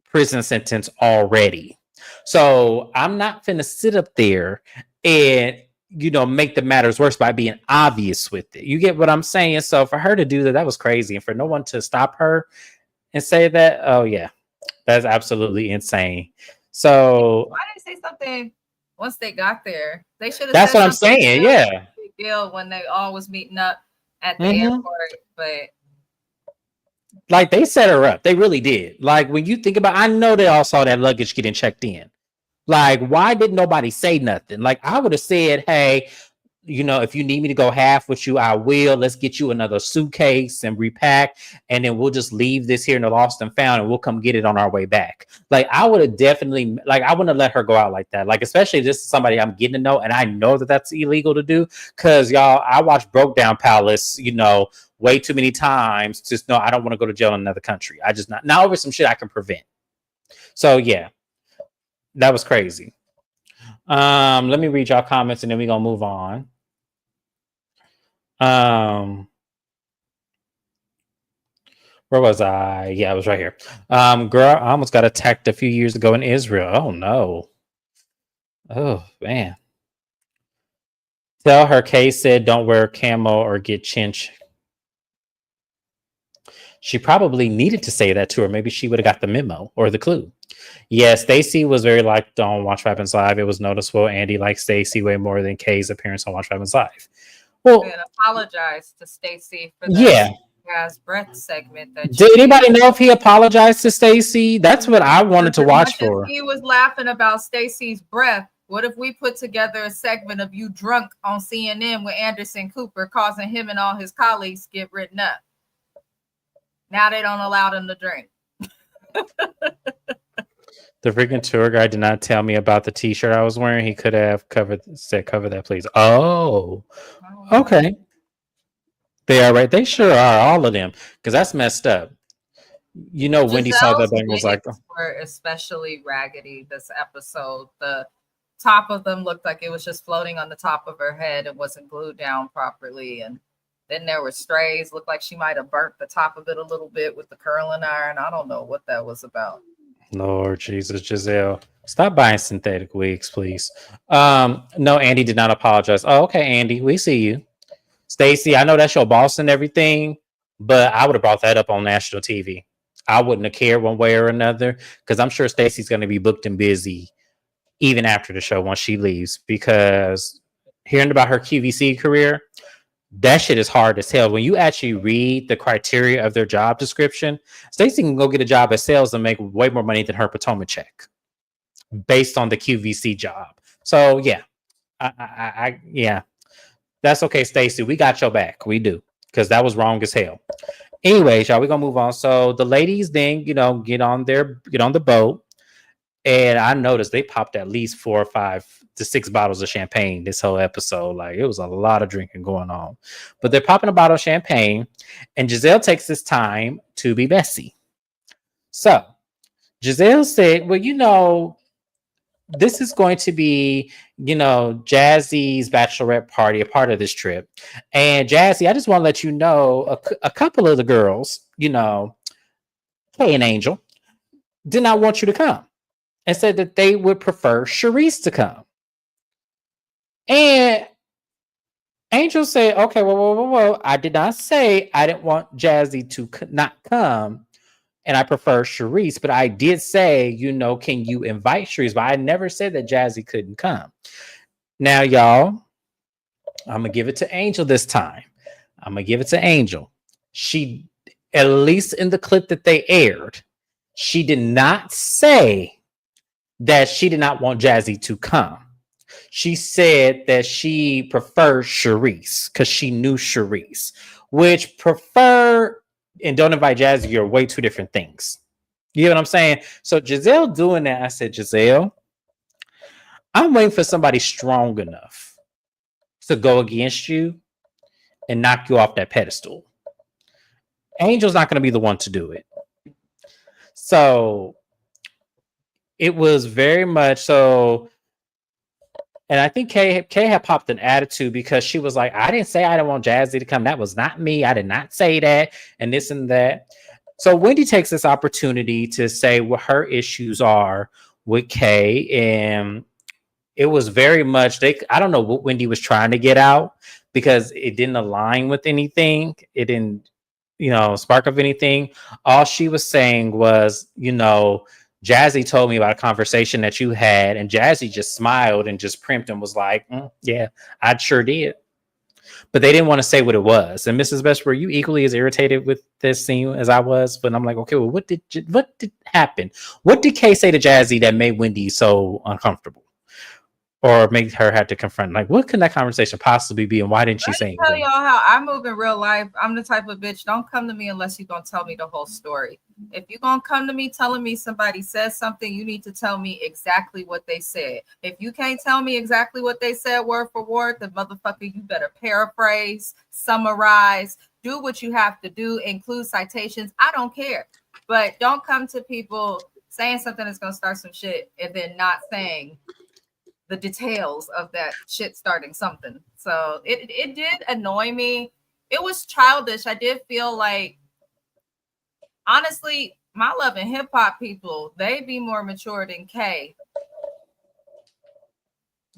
prison sentence already. So I'm not finna sit up there and, make the matters worse by being obvious with it. You get what I'm saying? So for her to do that, that was crazy. And for no one to stop her and say that, oh yeah, that's absolutely insane. So why didn't they say something once they got there? They should have. That's what I'm saying. Yeah. Big deal when they all was meeting up at the airport, but like they set her up. They really did. Like, when you think about, I know they all saw that luggage getting checked in. Like, why didn't nobody say nothing? Like, I would have said, hey, if you need me to go half with you, I will. Let's get you another suitcase and repack, and then we'll just leave this here in the lost and found, and we'll come get it on our way back. Like, I would have definitely, like, I wouldn't have let her go out like that. Like, especially if this is somebody I'm getting to know, and I know that that's illegal to do. Because, y'all, I watched Broke Down Palace, way too many times to know I don't want to go to jail in another country. I just not over some shit I can prevent. So, yeah, that was crazy. Let me read y'all comments, and then we're going to move on. Where was I? Yeah, I was right here. Girl, I almost got attacked a few years ago in Israel. Oh no. Oh man. Tell her Kay said don't wear camo or get chinch. She probably needed to say that to her. Maybe she would have got the memo or the clue. Yeah, Stacey was very liked on Watch What Happens Live. It was noticeable. Andy liked Stacey way more than Kay's appearance on Watch What Happens Live. Well, and apologize to Stacey for that gas breath segment. Did anybody know if he apologized to Stacey? That's what I wanted to watch for. He was laughing about Stacey's breath. What if we put together a segment of you drunk on CNN with Anderson Cooper, causing him and all his colleagues to get written up? Now they don't allow them to drink. The freaking tour guide did not tell me about the t-shirt I was wearing. He could have said cover that, please. Oh, okay. They are right. They sure are, all of them, because that's messed up. Wendy saw that and was like, were especially raggedy this episode. The top of them looked like it was just floating on the top of her head. It wasn't glued down properly. And then there were strays. Looked like she might have burnt the top of it a little bit with the curling iron. I don't know what that was about. Lord Jesus, Giselle, stop buying synthetic wigs, please. No, Andy did not apologize. Oh, okay, Andy, we see you. Stacey, I know that's your boss and everything, but I would have brought that up on national TV. I wouldn't have cared one way or another, because I'm sure Stacey's going to be booked and busy even after the show once she leaves, because hearing about her QVC career, that shit is hard as hell. When you actually read the criteria of their job description, Stacey can go get a job at sales and make way more money than her Potomac check based on the QVC job. So yeah, yeah, that's okay, Stacey. We got your back. We do, because that was wrong as hell. Anyways, y'all, we're gonna move on. So the ladies then, get on the boat. And I noticed they popped at least 4 or 5 to 6 bottles of champagne this whole episode. Like, it was a lot of drinking going on. But they're popping a bottle of champagne, and Giselle takes this time to be messy. So Giselle said, well, this is going to be, Jazzy's bachelorette party, a part of this trip. And Jazzy, I just want to let you know, a couple of the girls, Kay and Angel, did not want you to come, and said that they would prefer Charisse to come. And Angel said, okay, whoa. I did not say I didn't want Jazzy to not come, and I prefer Charisse, but I did say, can you invite Charisse? But I never said that Jazzy couldn't come. Now, y'all, I'm going to give it to Angel this time. I'm going to give it to Angel. She, at least in the clip that they aired, she did not say that she did not want Jazzy to come. She said that she preferred Charisse because she knew Charisse, which prefer and don't invite Jazzy are way two different things. You know what I'm saying? So Giselle doing that, I said, Giselle, I'm waiting for somebody strong enough to go against you and knock you off that pedestal. Angel's not going to be the one to do it. So it was very much so. And I think Kay had popped an attitude because she was like, I didn't say I didn't want Jazzy to come. That was not me. I did not say that, and this and that. So Wendy takes this opportunity to say what her issues are with Kay. And it was very much, I don't know what Wendy was trying to get out, because it didn't align with anything. It didn't, spark of anything. All she was saying was, Jazzy told me about a conversation that you had, and Jazzy just smiled and just primped and was like, yeah, I sure did. But they didn't want to say what it was. And Mrs. Best, were you equally as irritated with this scene as I was? But I'm like, okay, well, what did happen? What did Kay say to Jazzy that made Wendy so uncomfortable? or make her have to confront. Like, what can that conversation possibly be, and why didn't she Let me say tell anything? y'all how I move in real life. I'm the type of bitch, don't come to me unless you're going to tell me the whole story. If you're going to come to me telling me somebody says something, you need to tell me exactly what they said. If you can't tell me exactly what they said word for word, the motherfucker, you better paraphrase, summarize, do what you have to do, include citations. I don't care. But don't come to people saying something that's going to start some shit and then not saying the details of that shit starting something. So it did annoy me. It was childish. I did feel like, honestly, my love and hip hop people, they be more mature than K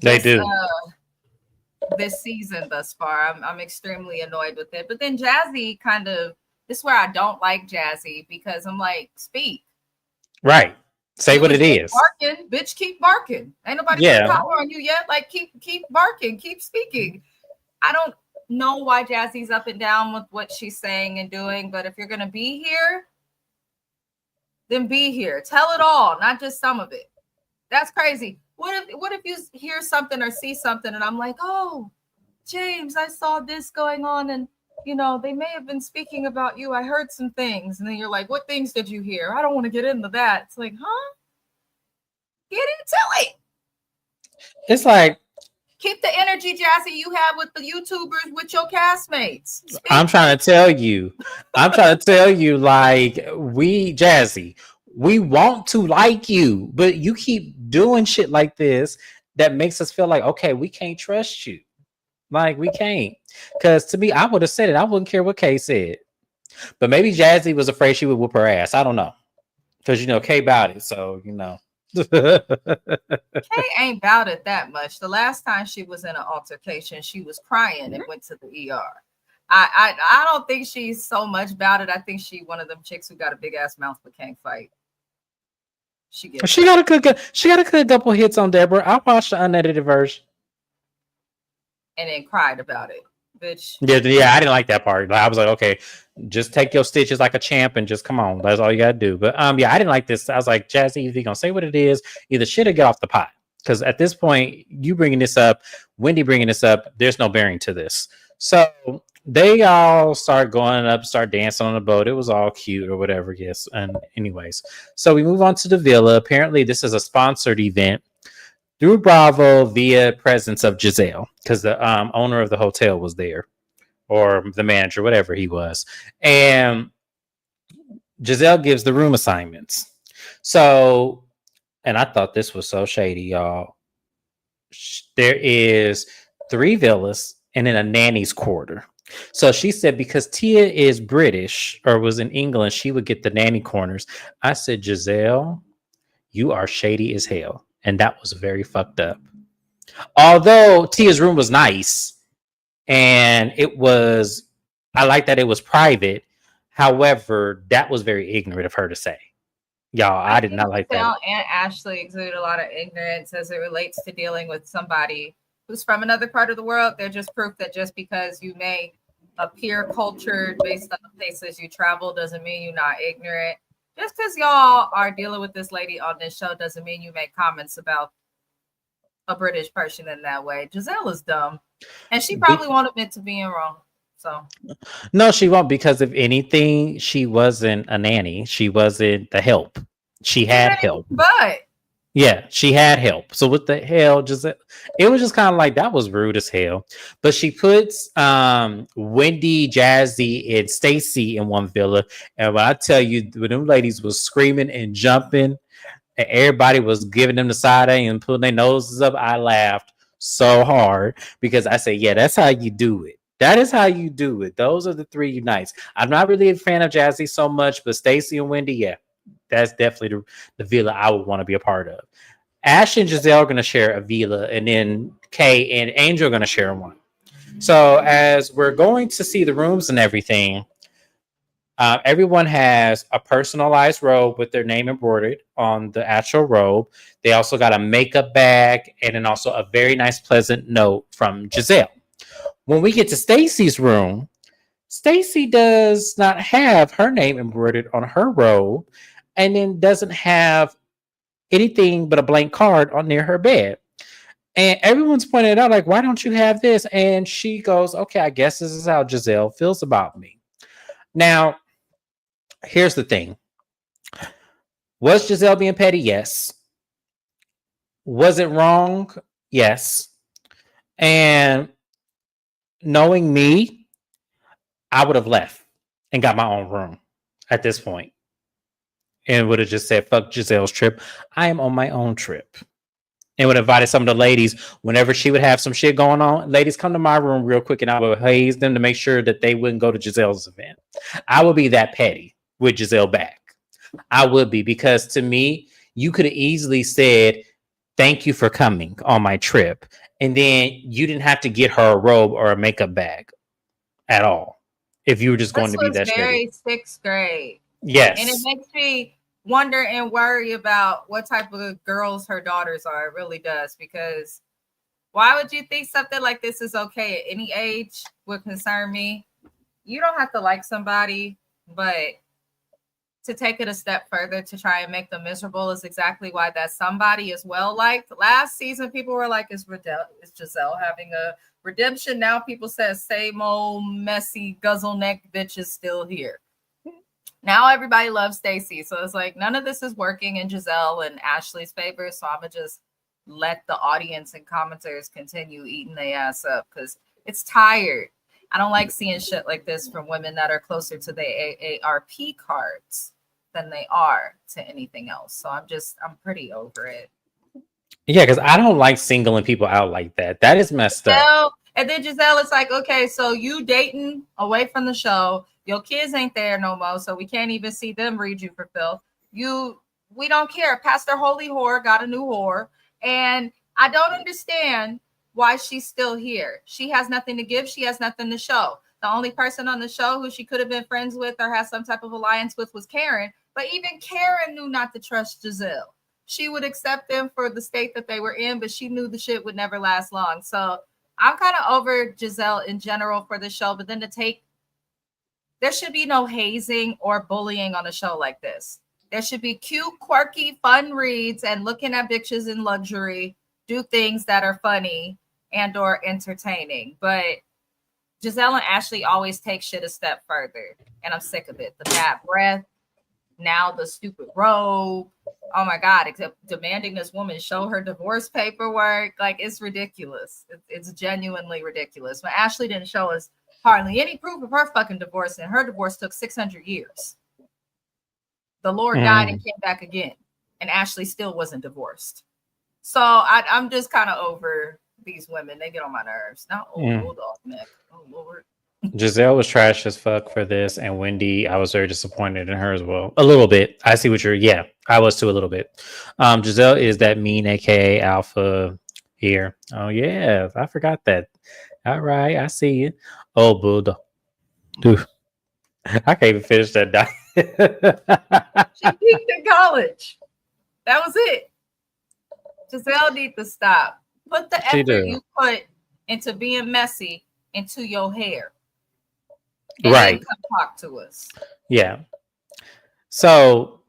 They this do. this season thus far. I'm extremely annoyed with it. But then Jazzy kind of, this is where I don't like Jazzy, because I'm like, speak. Right. Say You what was it just is. barking, bitch. Keep barking. Ain't nobody put Yeah. power on you yet. Like keep barking, keep speaking. I don't know why Jazzy's up and down with what she's saying and doing, but if you're gonna be here, then be here. Tell it all, not just some of it. That's crazy. What if you hear something or see something and I'm like, oh, James, I saw this going on, and they may have been speaking about you. I heard some things, and then you're like, what things did you hear? I don't want to get into that. It's like, huh? Get into it. It's like, Keep the energy, Jazzy, you have with the YouTubers, with your castmates. I'm Speak. trying to tell you. I'm trying to tell you, like, we, Jazzy, we want to like you, but you keep doing shit like this that makes us feel like, okay, we can't trust you. Like, we can't. Because to me, I would have said it. I wouldn't care what Kay said. But maybe Jazzy was afraid she would whoop her ass. I don't know. Because, Kay about it. So, Kay ain't about it that much. The last time she was in an altercation, she was crying and went to the ER. I don't think she's so much about it. I think she one of them chicks who got a big ass mouth but can't fight. She gets She it. got a good couple hits on Deborah. I watched the unedited version. And then cried about it. Bitch. Yeah, I didn't like that part. I was like, okay, just take your stitches like a champ and just come on. That's all you gotta do. But yeah, I didn't like this. I was like, Jazzy, if you're gonna say what it is, either shit or get off the pot. Because at this point, you bringing this up, Wendy bringing this up, there's no bearing to this. So they all start going up, start dancing on the boat. It was all cute or whatever. Yes. And anyways, so we move on to the villa. Apparently, this is a sponsored event through Bravo via presence of Giselle, because the owner of the hotel was there, or the manager, whatever he was. And Giselle gives the room assignments. So, and I thought this was so shady, y'all. There is 3 villas and then a nanny's quarter. So she said because Tia is British or was in England, she would get the nanny corners. I said, Giselle, you are shady as hell. And that was very fucked up. Although Tia's room was nice and I like that it was private. However, that was very ignorant of her to say. Y'all, I did think not like that. Giselle and Ashley exude a lot of ignorance as it relates to dealing with somebody who's from another part of the world. They're just proof that just because you may appear cultured based on the places you travel doesn't mean you're not ignorant. Just because y'all are dealing with this lady on this show doesn't mean you make comments about a British person in that way. Giselle is dumb, and she probably won't admit to being wrong. So No, she won't, because if anything, she wasn't a nanny. She wasn't the help. She had help. But Yeah, she had help. So what the hell? Just it was just kind of like that was rude as hell. But she puts Wendy, Jazzy, and Stacy in one villa. And when I tell you, when them ladies was screaming and jumping, and everybody was giving them the side eye and pulling their noses up, I laughed so hard because I said, yeah, that's how you do it. That is how you do it. Those are the 3 unites. I'm not really a fan of Jazzy so much, but Stacy and Wendy, yeah, that's definitely the villa I would want to be a part of. Ash and Giselle are going to share a villa, and then Kay and Angel are going to share one. So as we're going to see the rooms and everything, everyone has a personalized robe with their name embroidered on the actual robe. They also got a makeup bag and then also a very nice, pleasant note from Giselle. When we get to Stacy's room, Stacy does not have her name embroidered on her robe, and then doesn't have anything but a blank card on near her bed. And everyone's pointing out, like, why don't you have this? And she goes, okay, I guess this is how Giselle feels about me. Now, here's the thing. Was Giselle being petty? Yes. Was it wrong? Yes. And knowing me, I would have left and got my own room at this point and would have just said, fuck Giselle's trip. I am on my own trip. And would have invited some of the ladies whenever she would have some shit going on. Ladies, come to my room real quick and I would haze them to make sure that they wouldn't go to Giselle's event. I would be that petty with Giselle back. I would be, because to me, you could have easily said, thank you for coming on my trip. And then you didn't have to get her a robe or a makeup bag at all. If you were just going This to be was that very shitty. sixth grade. Yes. And it makes me wonder and worry about what type of girls her daughters are. It really does. Because why would you think something like this is okay at any age would concern me? You don't have to like somebody, but to take it a step further to try and make them miserable is exactly why that somebody is well liked. Last season, people were like, is Giselle having a redemption? Now people say same old messy guzzle neck bitch is still here. Now everybody loves Stacey. So it's like none of this is working in Giselle and Ashley's favor. So I'm going to just let the audience and commenters continue eating their ass up because it's tired. I don't like seeing shit like this from women that are closer to the AARP cards than they are to anything else. So I'm pretty over it. Yeah, because I don't like singling people out like that. That is messed up. And then Giselle is like, okay, so you dating away from the show. Your kids ain't there no more, so we can't even see them read you for filth. We don't care. Pastor Holy Whore got a new whore. And I don't understand why she's still here. She has nothing to give. She has nothing to show. The only person on the show who she could have been friends with or has some type of alliance with was Karen. But even Karen knew not to trust Giselle. She would accept them for the state that they were in, but she knew the shit would never last long. So I'm kind of over Giselle in general for the show. But then there should be no hazing or bullying on a show like this. There should be cute, quirky, fun reads and looking at bitches in luxury, do things that are funny and or entertaining. But Giselle and Ashley always take shit a step further. And I'm sick of it. The bad breath, now the stupid robe. Oh my God, except demanding this woman show her divorce paperwork. Like, it's ridiculous. It's genuinely ridiculous. When Ashley didn't show us hardly any proof of her fucking divorce, and her divorce took 600 years. The Lord died and came back again, and Ashley still wasn't divorced. So I'm just kind of over these women. They get on my nerves. Not old off neck. Oh Lord. Giselle was trash as fuck for this, and Wendy, I was very disappointed in her as well. A little bit. I see what I was too a little bit. Giselle is that mean, aka alpha here. Oh yeah, I forgot that. All right, I see you. Oh Buddha. Dude. I can't even finish that. She peaked in college. That was it. Giselle needs to stop. Put the effort you put into being messy into your hair. And right. Come talk to us. Yeah. So,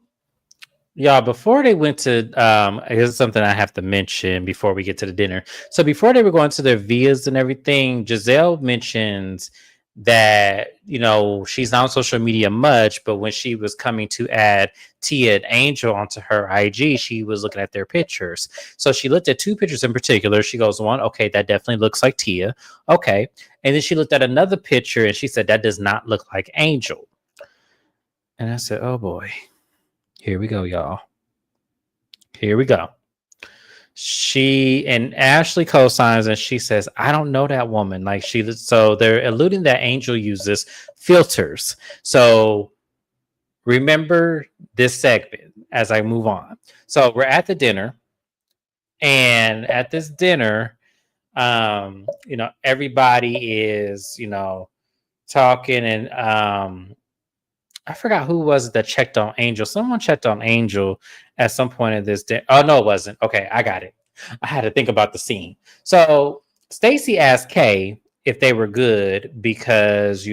y'all, before they went to, here's something I have to mention before we get to the dinner. So before they were going to their villas and everything, Giselle mentions that, she's not on social media much, but when she was coming to add Tia and Angel onto her IG, she was looking at their pictures. So she looked at two pictures in particular. She goes, one, okay, that definitely looks like Tia. Okay. And then she looked at another picture and she said, that does not look like Angel. And I said, oh boy, here we go, y'all. Here we go. She and Ashley co-signs and she says, I don't know that woman. So they're alluding that Angel uses filters. So remember this segment as I move on. So we're at the dinner, and at this dinner, everybody is, talking, and I forgot who was it that checked on Angel. Someone checked on Angel at some point in this day. Oh, no, it wasn't. Okay, I got it. I had to think about the scene. So Stacey asked Kay if they were good because,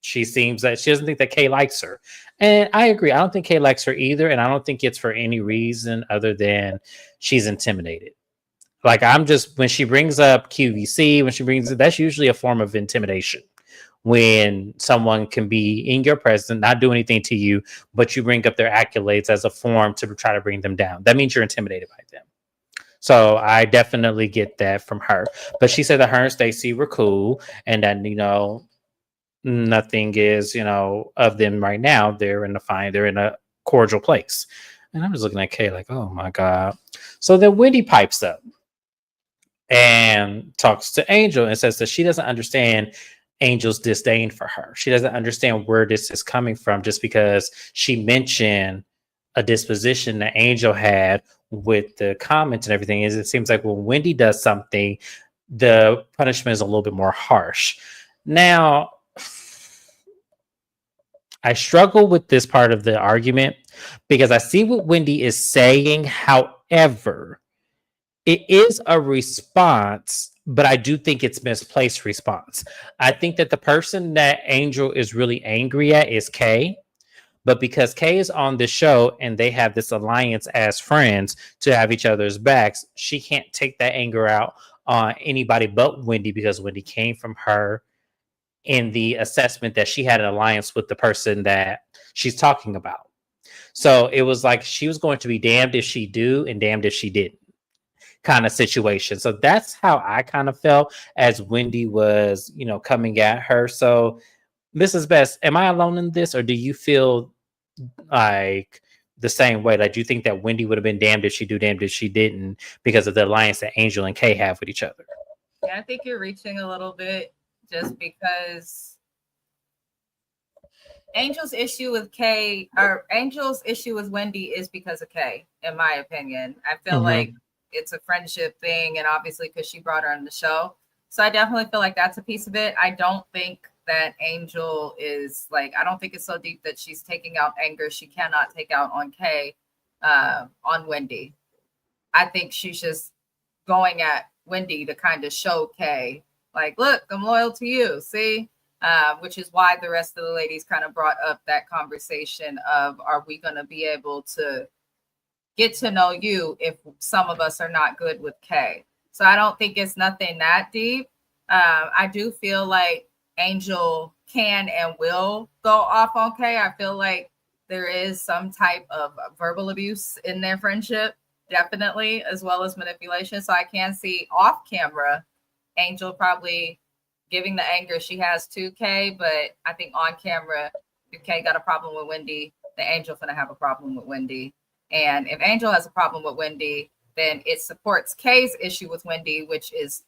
she seems that she doesn't think that Kay likes her. And I agree. I don't think Kay likes her either. And I don't think it's for any reason other than she's intimidated. Like I'm just when she brings up QVC, when she brings it, that's usually a form of intimidation. When someone can be in your presence, not do anything to you, but you bring up their accolades as a form to try to bring them down. That means you're intimidated by them. So I definitely get that from her. But she said that her and Stacey were cool and that, nothing is, of them right now. They're in a cordial place. And I'm just looking at Kay like, oh my God. So then Wendy pipes up and talks to Angel and says that she doesn't understand Angel's disdain for her. She doesn't understand where this is coming from just because she mentioned a disposition that Angel had with the comments and everything. Is it seems like when Wendy does something, the punishment is a little bit more harsh. Now, I struggle with this part of the argument because I see what Wendy is saying. However, it is a response, but I do think it's misplaced response. I think that the person that Angel is really angry at is Kay. But because Kay is on the show and they have this alliance as friends to have each other's backs, she can't take that anger out on anybody but Wendy because Wendy came from her in the assessment that she had an alliance with the person that she's talking about. So it was like she was going to be damned if she do and damned if she didn't kind of situation. So that's how I kind of felt as Wendy was, coming at her. So Mrs. Best, am I alone in this or do you feel like the same way? Like, do you think that Wendy would have been damned if she do, damned if she didn't because of the alliance that Angel and Kay have with each other? Yeah, I think you're reaching a little bit just because Angel's issue with Kay or Angel's issue with Wendy is because of Kay, in my opinion. I feel like it's a friendship thing, and obviously because she brought her on the show. So I definitely feel like that's a piece of it. I don't think that Angel is like, I don't think it's so deep that she's taking out anger she cannot take out on Kay, on Wendy. I think she's just going at Wendy to kind of show Kay, like, look, I'm loyal to you. See? Which is why the rest of the ladies kind of brought up that conversation of, are we going to be able to get to know you if some of us are not good with Kay? So I don't think it's nothing that deep. I do feel like Angel can and will go off on Kay. I feel like there is some type of verbal abuse in their friendship, definitely, as well as manipulation. So I can see off camera Angel probably giving the anger she has to Kay, but I think on camera, if Kay got a problem with Wendy, the Angel's gonna have a problem with Wendy. And if Angel has a problem with Wendy, then it supports Kay's issue with Wendy, which is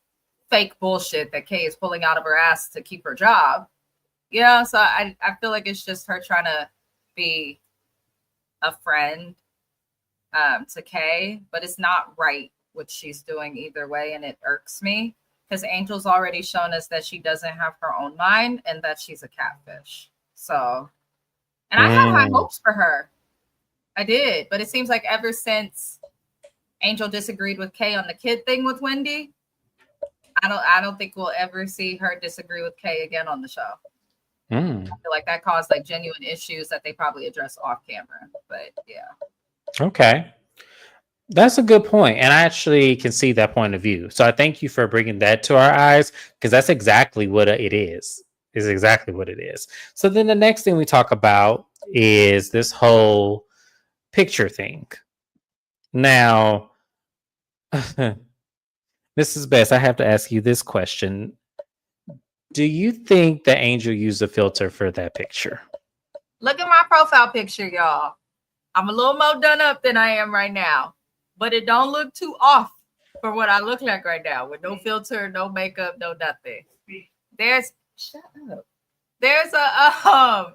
fake bullshit that Kay is pulling out of her ass to keep her job. So I feel like it's just her trying to be a friend to Kay, but it's not right what she's doing either way, and it irks me because Angel's already shown us that she doesn't have her own mind and that she's a catfish. So, and I had high hopes for her. I did, but it seems like ever since Angel disagreed with Kay on the kid thing with Wendy, I don't think we'll ever see her disagree with Kay again on the show. I feel like that caused like genuine issues that they probably address off camera. But yeah. Okay. That's a good point. And I actually can see that point of view. So I thank you for bringing that to our eyes because that's exactly what it is. Is exactly what it is. So then the next thing we talk about is this whole picture thing. Now, Mrs. Best, I have to ask you this question. Do you think that Angel used a filter for that picture? Look at my profile picture, y'all. I'm a little more done up than I am right now, but it don't look too off for what I look like right now with no filter, no makeup, no nothing. Shut up. There's a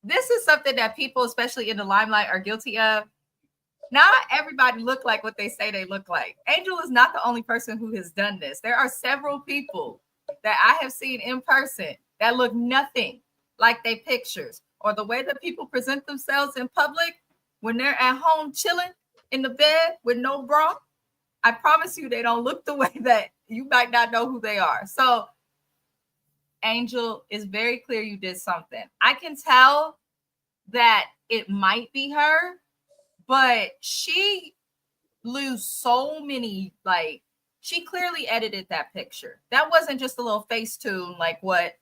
this is something that people, especially in the limelight, are guilty of. Not everybody look like what they say they look like. Angel is not the only person who has done this. There are several people that I have seen in person that look nothing like they pictures, or the way that people present themselves in public when they're at home chilling in the bed with no bra. I promise you they don't look the way that you might not know who they are. So Angel, is very clear you did something. I can tell that it might be her, but she lose so many, like, she clearly edited that picture. That wasn't just a little face tune like what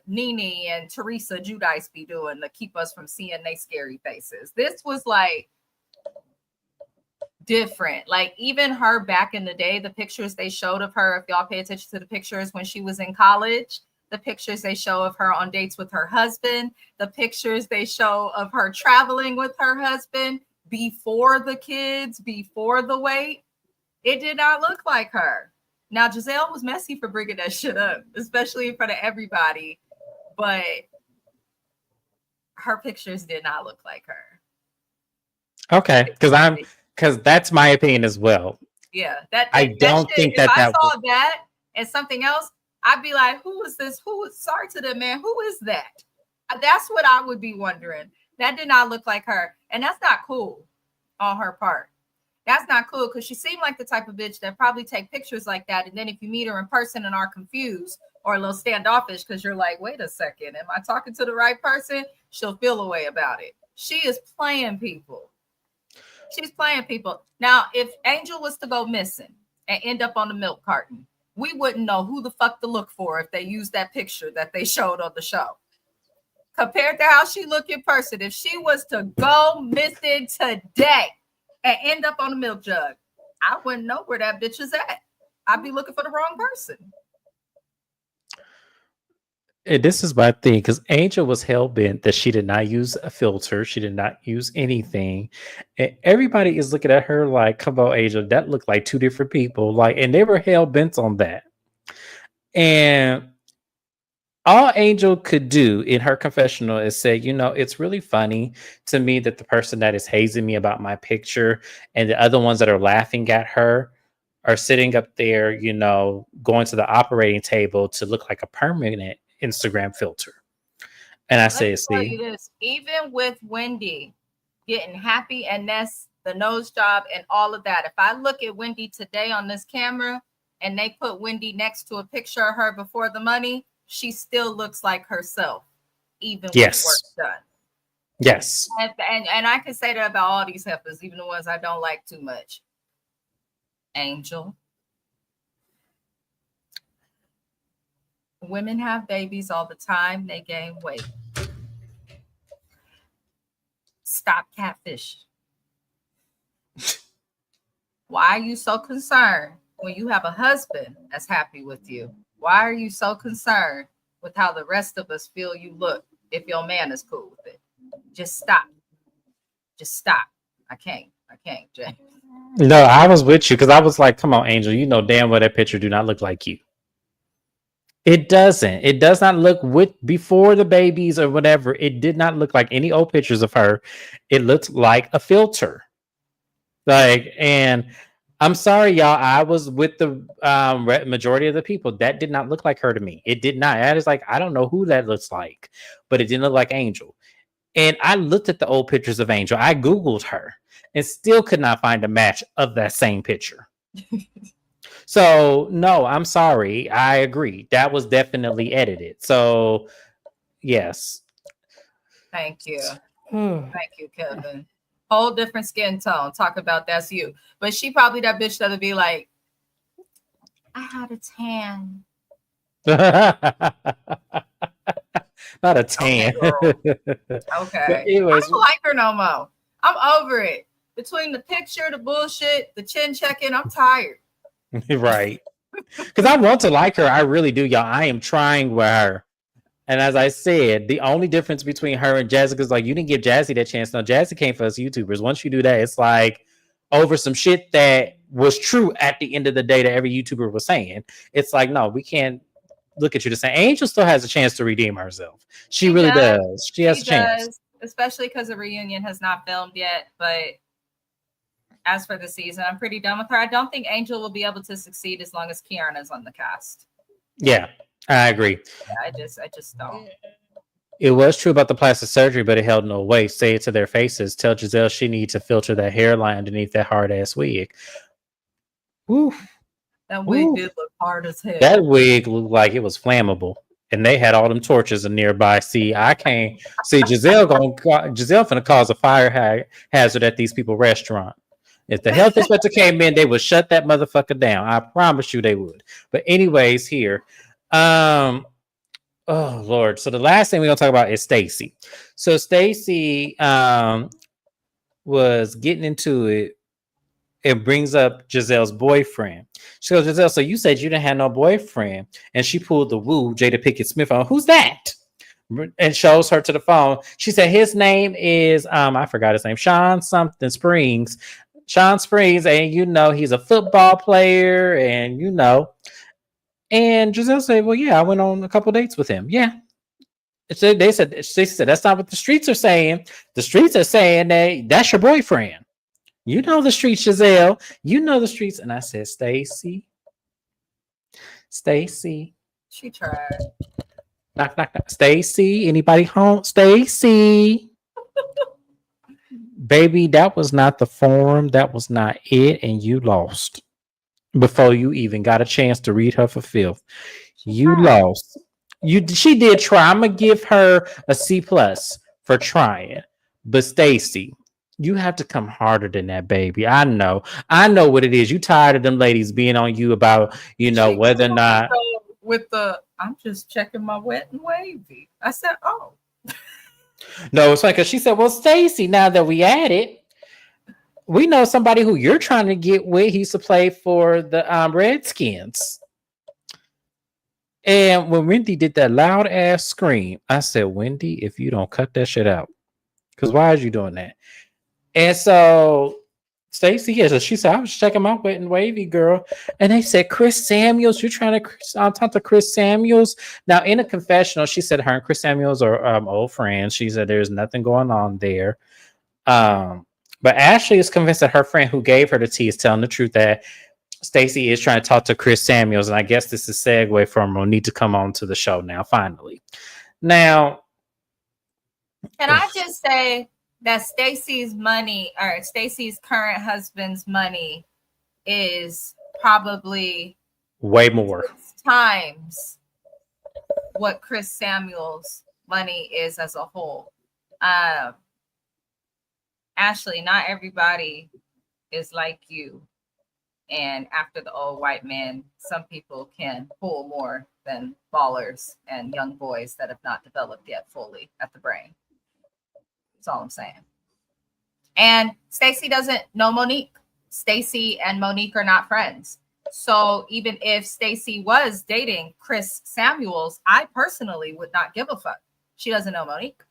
Nene and Teresa Judice be doing to keep us from seeing they scary faces. This was like different. Like even her back in the day, the pictures they showed of her, if y'all pay attention to the pictures when she was in college, the pictures they show of her on dates with her husband, the pictures they show of her traveling with her husband before the kids, before the weight, it did not look like her. Now, Giselle was messy for bringing that shit up, especially in front of everybody, but her pictures did not look like her. Okay, because that's my opinion as well. Yeah, that I that don't shit, think if I that saw that and something else, I'd be like, who is this? Who is, sorry to the man, who is that? That's what I would be wondering. That did not look like her. And that's not cool on her part. That's not cool because she seemed like the type of bitch that probably take pictures like that. And then if you meet her in person and are confused or a little standoffish because you're like, wait a second, am I talking to the right person? She'll feel a way about it. She is playing people. She's playing people. Now, if Angel was to go missing and end up on the milk carton, we wouldn't know who the fuck to look for if they used that picture that they showed on the show. Compared to how she looked in person, if she was to go missing today and end up on a milk jug, I wouldn't know where that bitch is at. I'd be looking for the wrong person. And this is my thing, because Angel was hell bent that she did not use a filter. She did not use anything. And everybody is looking at her like, come on, Angel, that looked like two different people. Like, and they were hell bent on that. And all Angel could do in her confessional is say, you know, it's really funny to me that the person that is hazing me about my picture and the other ones that are laughing at her are sitting up there, you know, going to the operating table to look like a permanent Instagram filter. And I Let say, me tell see, you this, even with Wendy getting happy and Ness, the nose job and all of that, if I look at Wendy today on this camera and they put Wendy next to a picture of her before the money, she still looks like herself, even yes, with work done. yes. And I can say that about all these heifers, even the ones I don't like too much. Angel. Women have babies all the time. They gain weight. Stop catfish. Why are you so concerned when you have a husband that's happy with you? Why are you so concerned with how the rest of us feel you look if your man is cool with it? Just stop. Just stop. I can't, Jay. No, I was with you because I was like, come on, Angel, you know damn well that picture do not look like you. It doesn't. It does not look with before the babies or whatever. It did not look like any old pictures of her. It looked like a filter. Like, and I'm sorry, y'all. I was with the majority of the people. That did not look like her to me. It did not. I was like, I don't know who that looks like, but it didn't look like Angel. And I looked at the old pictures of Angel. I Googled her and still could not find a match of that same picture. So, no, I'm sorry. I agree. That was definitely edited. So, yes. Thank you. Thank you, Kevin. Whole different skin tone. Talk about that's you. But she probably that bitch that'll be like, I had a tan. Not a tan. Okay. Anyways, I don't like her no more. I'm over it. Between the picture, the bullshit, the chin checking, I'm tired. Right. Because I want to like her. I really do, y'all. I am trying with her. And as I said, the only difference between her and Jessica is like, you didn't give Jazzy that chance. No, Jazzy came for us YouTubers. Once you do that, it's like over some shit that was true at the end of the day that every YouTuber was saying. It's like, no, we can't look at you the same. Angel still has a chance to redeem herself. She really does. She has a chance. Especially because the reunion has not filmed yet. But as for the season, I'm pretty done with her. I don't think Angel will be able to succeed as long as Kiana is on the cast. Yeah, I agree. Yeah, I just don't. It was true about the plastic surgery, but it held no weight. Say it to their faces. Tell Giselle she needs to filter that hairline underneath that hard ass wig. Woo. That wig did look hard as hell. That wig looked like it was flammable, and they had all them torches in nearby. See, I can't see Giselle finna cause a fire hazard at these people restaurant. If the health inspector came in, they would shut that motherfucker down. I promise you they would. But anyways, here. Oh Lord. So the last thing we're gonna talk about is Stacy. So Stacy was getting into it and brings up Giselle's boyfriend. She goes, Giselle, so you said you didn't have no boyfriend. And she pulled the woo Jada Pinkett Smith on. Who's that? And shows her to the phone. She said his name is I forgot his name, Sean something Springs. Sean Springs, and you know he's a football player, and you know. And Giselle said, well, yeah, I went on a couple dates with him. Yeah. So they said that's not what the streets are saying. The streets are saying that's your boyfriend. You know the streets, Giselle. You know the streets. And I said, Stacy. She tried. Knock, knock, knock. Stacy, anybody home? Stacy. Baby, that was not the forum. That was not it. And you lost before you even got a chance to read her for filth. You lost. She did try. I'm gonna give her a C+ for trying. But Stacy, you have to come harder than that, baby. I know what it is. You tired of them ladies being on you about, you know, whether or not with the I'm just checking my wet and wavy. I said, oh. No, it's like because she said, well, Stacy, now that we at it, we know somebody who you're trying to get with. He used to play for the Redskins. And when Wendy did that loud ass scream, I said, Wendy, if you don't cut that shit out, because why are you doing that? And so Stacey, yeah, so she said, I was checking my wet and wavy, girl. And they said, Chris Samuels, you're trying to talk to Chris Samuels. Now, in a confessional, she said her and Chris Samuels are old friends. She said there's nothing going on there. But Ashley is convinced that her friend who gave her the tea is telling the truth, that Stacey is trying to talk to Chris Samuels. And I guess this is a segue for Monique to come on to the show now, finally. Now, can I just say that Stacey's money, or Stacey's current husband's money, is probably way more times what Chris Samuels' money is as a whole. Ashley, not everybody is like you. And after the old white man, some people can pull more than ballers and young boys that have not developed yet fully at the brain. That's all I'm saying. And Stacey doesn't know Monique. Stacey and Monique are not friends. So even if Stacey was dating Chris Samuels, I personally would not give a fuck. She doesn't know Monique.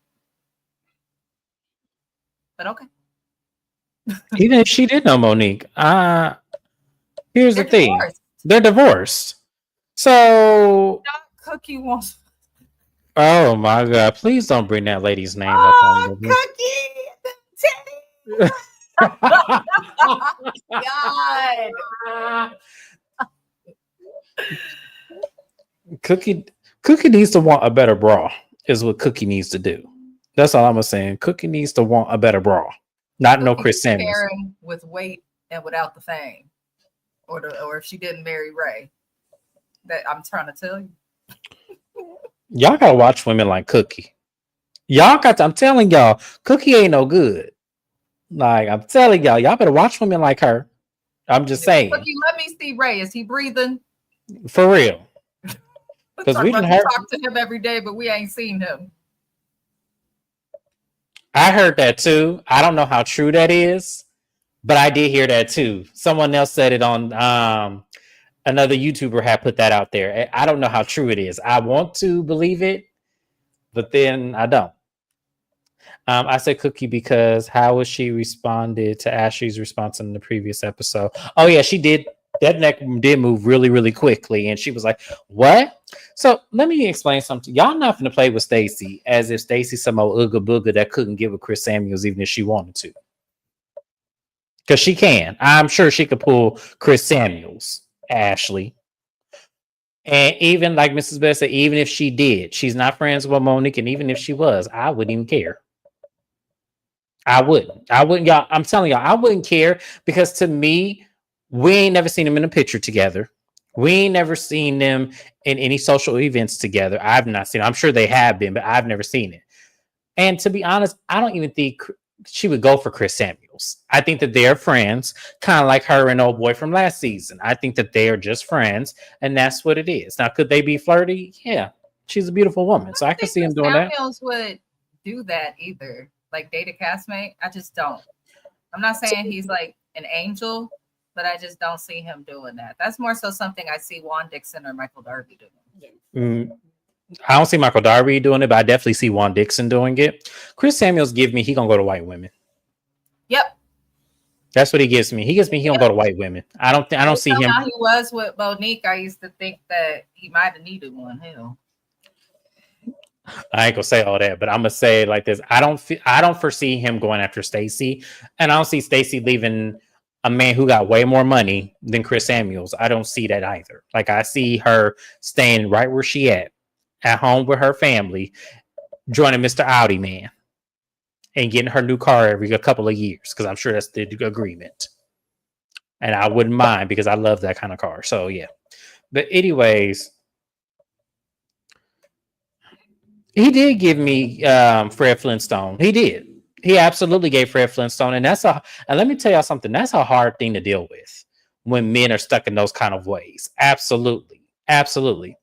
But okay. Even if she did know Monique, here's the thing. Divorced. They're divorced. So Cookie wants. Oh my God! Please don't bring that lady's name up. On Cookie, God. Cookie needs to want a better bra. Is what Cookie needs to do. That's all I'm saying. Cookie needs to want a better bra. Not no Chris Samuels. With weight and without the fame, or if she didn't marry Ray. That I'm trying to tell you. Y'all gotta watch women like Cookie. I'm telling y'all, Cookie ain't no good. Like I'm telling y'all better watch women like her. I'm just saying. Cookie, let me see Ray. Is he breathing? For real. Because we didn't talk to him every day, but we ain't seen him. I heard that too. I don't know how true that is, but I did hear that too. Someone else said it on another YouTuber had put that out there. I don't know how true it is. I want to believe it, but then I don't. I said Cookie because how was she responded to Ashley's response in the previous episode? Oh yeah, she did. That neck did move really, really quickly, and she was like, "What?" So let me explain something. Y'all not gonna play with Stacey as if Stacey some old ooga booga that couldn't give a Chris Samuels even if she wanted to, because she can. I'm sure she could pull Chris Samuels, Ashley, and even like Mrs. Best said, even if she did, she's not friends with Monique, and even if she was, I wouldn't even care. I wouldn't, y'all. I'm telling y'all, I wouldn't care because to me. We ain't never seen them in a picture together. We ain't never seen them in any social events together. I've not seen them. I'm sure they have been, but I've never seen it. And to be honest, I don't even think she would go for Chris Samuels. I think that they're friends, kind of like her and old boy from last season. I think that they are just friends, and that's what it is. Now, could they be flirty? Yeah, she's a beautiful woman, I so I don't can think see him Chris doing that. Samuels would do that either. Like date a castmate. I just don't. I'm not saying he's like an angel, but I just don't see him doing that. That's more so something I see Juan Dixon or Michael Darby doing. Mm, I don't see Michael Darby doing it, but I definitely see Juan Dixon doing it. Chris Samuels give me he gonna go to white women. Yep. That's what he gives me. He gives me he gonna Yep. go to white women. I don't see Based on him. how he was with Monique, I used to think that he might have needed one. Hell. I ain't gonna say all that, but I'm gonna say it like this. I don't foresee him going after Stacy, and I don't see Stacy leaving a man who got way more money than Chris Samuels. I don't see that either. Like I see her staying right where she at home with her family, joining Mr. Audi man, and getting her new car every a couple of years because I'm sure that's the agreement. And I wouldn't mind because I love that kind of car. So yeah. But anyways, he did give me Fred Flintstone. He did. He absolutely gave Fred Flintstone, and and let me tell y'all something. That's a hard thing to deal with when men are stuck in those kind of ways. Absolutely, absolutely.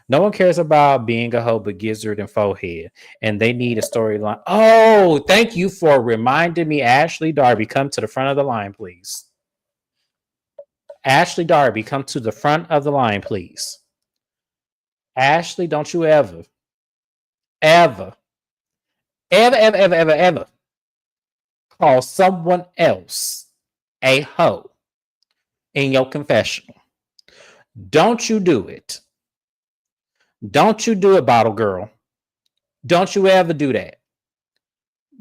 No one cares about being a hoe but Gizzard and Forehead, and they need a storyline. Oh, thank you for reminding me. Ashley Darby, come to the front of the line, please. Ashley Darby, come to the front of the line, please. Ashley, don't you ever, ever, ever call someone else a hoe in your confessional. Don't you do it. Don't you do it, bottle girl. Don't you ever do that.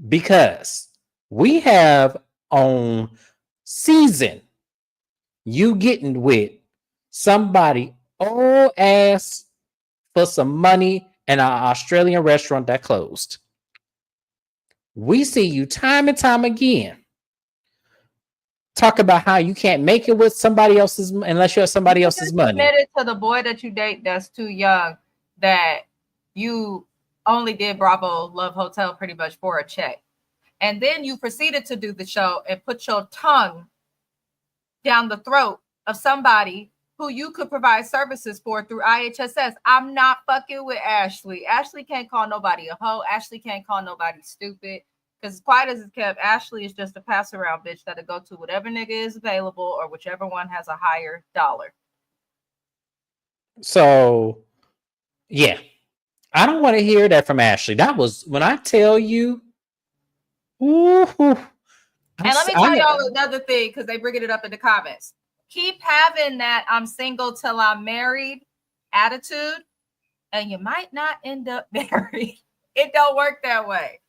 Because we have on season you getting with somebody old ass for some money in an Australian restaurant that closed. We see you time and time again talk about how you can't make it with somebody else's unless you have somebody You else's just money. admitted to the boy that you date that's too young that you only did Bravo Love Hotel pretty much for a check. And then you proceeded to do the show and put your tongue down the throat of somebody who you could provide services for through IHSS. I'm not fucking with Ashley. Ashley can't call nobody a hoe. Ashley can't call nobody stupid. Because as quiet as it's kept, Ashley is just a pass around bitch that'll go to whatever nigga is available or whichever one has a higher dollar. So, yeah, I don't want to hear that from Ashley. That was when I tell you. Ooh, and let me tell y'all another thing because they bringing it up in the comments. Keep having that I'm single till I'm married attitude, and you might not end up married. It don't work that way.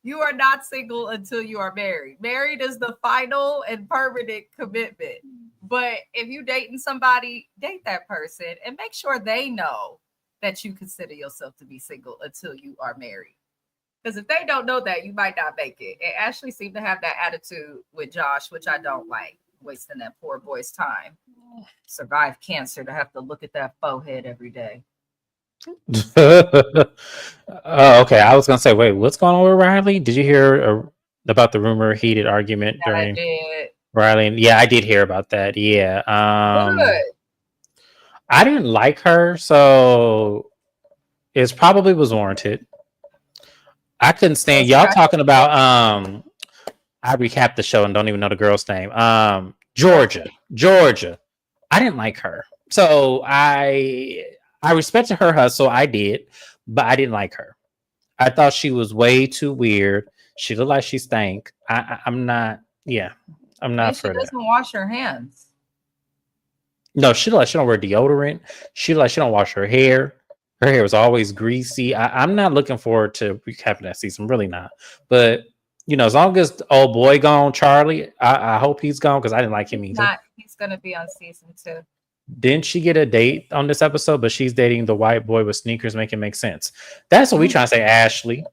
You are not single until you are married. Married is the final and permanent commitment. But if you dating somebody, date that person and make sure they know that you consider yourself to be single until you are married. Because if they don't know that, you might not make it. And Ashley seemed to have that attitude with Josh, which I don't like, wasting that poor boy's time. Survive cancer to have to look at that forehead every day. Okay. I was gonna say, wait, what's going on with Riley? Did you hear about the rumor heated argument during Riley? Yeah, I did hear about that. Yeah. Good. I didn't like her, so it probably was warranted. I couldn't stand y'all talking about I recapped the show and don't even know the girl's name. Georgia. I didn't like her. So I respected her hustle. I did, but I didn't like her. I thought she was way too weird. She looked like she stank. I'm not. Yeah, I'm not for She that. doesn't wash her hands. No, she looked like she don't wear deodorant. She looked like she don't wash her hair. Her hair was always greasy. I'm not looking forward to recapping that season. Really not. But you know, as long as the old boy gone, Charlie, I hope he's gone because I didn't like him either. He's gonna be on season 2. Didn't she get a date on this episode? But she's dating the white boy with sneakers, make it make sense. That's what we trying to say, Ashley.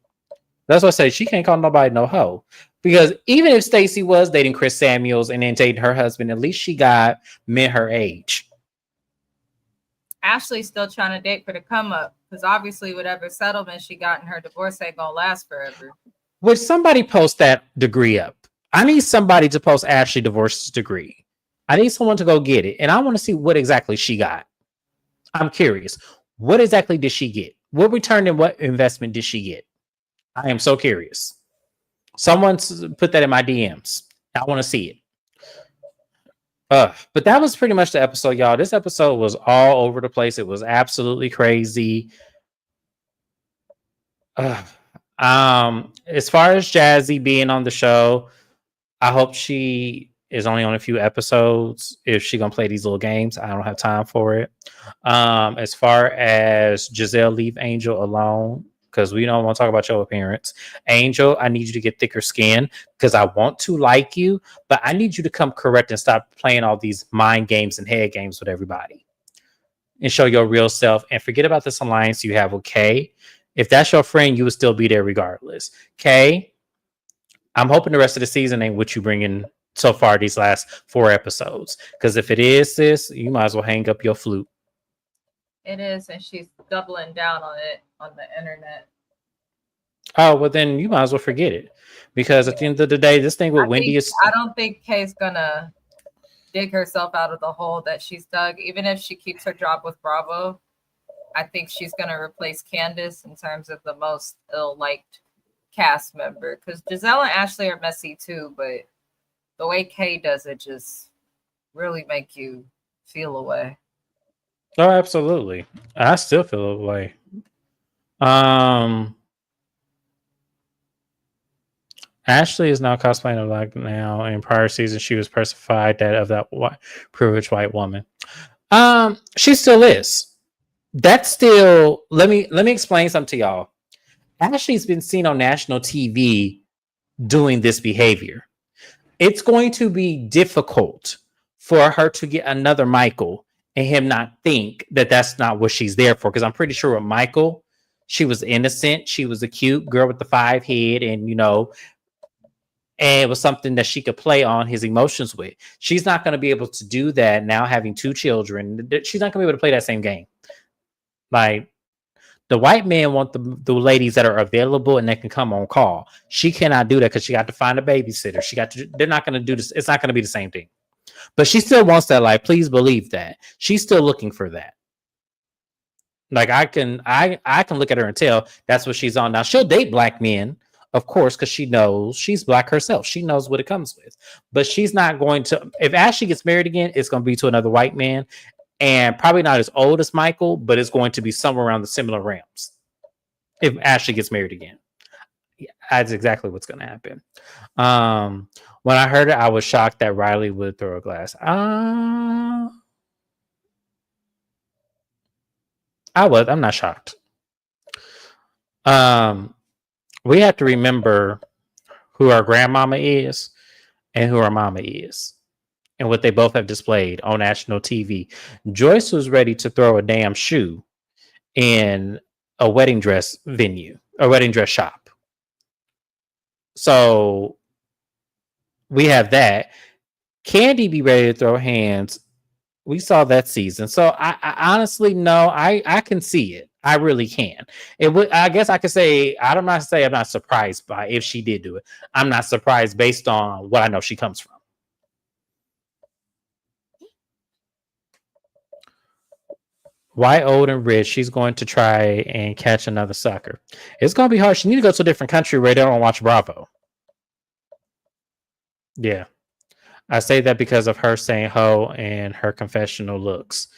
That's what I say. She can't call nobody no hoe. Because even if Stacey was dating Chris Samuels and then dating her husband, at least she got men her age. Ashley's still trying to date for the come up because obviously whatever settlement she got in her divorce ain't gonna last forever. Would somebody post that degree up? I need somebody to post Ashley divorce's degree. I need someone to go get it. And I want to see what exactly she got. I'm curious. What exactly did she get? What return and what investment did she get? I am so curious. Someone put that in my DMs. I want to see it. But that was pretty much the episode, y'all. This episode was all over the place. It was absolutely crazy. As far as Jazzy being on the show, I hope she is only on a few episodes. If she gonna play these little games, I don't have time for it. As far as Giselle, leave Angel alone because we don't want to talk about your appearance. Angel, I need you to get thicker skin because I want to like you, but I need you to come correct and stop playing all these mind games and head games with everybody and show your real self and forget about this alliance you have with Kay. If that's your friend, you would still be there regardless. Kay, I'm hoping the rest of the season ain't what you bring in so far these last 4 episodes. Because if it is, sis, you might as well hang up your flute. It is, and she's doubling down on it on the internet. Oh, well, then you might as well forget it. Because at the end of the day, this thing with Wendy is... I don't think Kay's gonna dig herself out of the hole that she's dug. Even if she keeps her job with Bravo, I think she's gonna replace Candace in terms of the most ill-liked cast member. Because Giselle and Ashley are messy too, but the way Kay does it just really make you feel away. Oh, absolutely. I still feel away. Ashley is now cosplaying like now. In prior season, she was personified that of that privileged white woman. She still is. That's still. Let me explain something to y'all. Ashley's been seen on national TV doing this behavior. It's going to be difficult for her to get another Michael and him not think that that's not what she's there for. Because I'm pretty sure with Michael, she was innocent. She was a cute girl with the 5 head, and and it was something that she could play on his emotions with. She's not going to be able to do that now, having 2 children. She's not going to be able to play that same game. Like, the white men want the ladies that are available and they can come on call. She cannot do that because she got to find a babysitter. They're not going to do this. It's not going to be the same thing. But she still wants that life. Please believe that. She's still looking for that. Like I can look at her and tell that's what she's on. Now she'll date black men, of course, because she knows she's black herself. She knows what it comes with. But she's not going to, if Ashley gets married again, it's going to be to another white man. And probably not as old as Michael, but it's going to be somewhere around the similar realms. If Ashley gets married again. Yeah, that's exactly what's going to happen. When I heard it, I was shocked that Riley would throw a glass. I'm not shocked. We have to remember who our grandmama is and who our mama is. And what they both have displayed on national TV. Joyce was ready to throw a damn shoe in a wedding dress venue, a wedding dress shop. So we have that. Candy be ready to throw hands. We saw that season. So I honestly know I can see it. I really can. I guess I could say I'm not surprised by if she did do it. I'm not surprised based on what I know she comes from. Why old and rich? She's going to try and catch another sucker. It's going to be hard. She need to go to a different country where they don't watch Bravo. Yeah. I say that because of her saying ho and her confessional looks.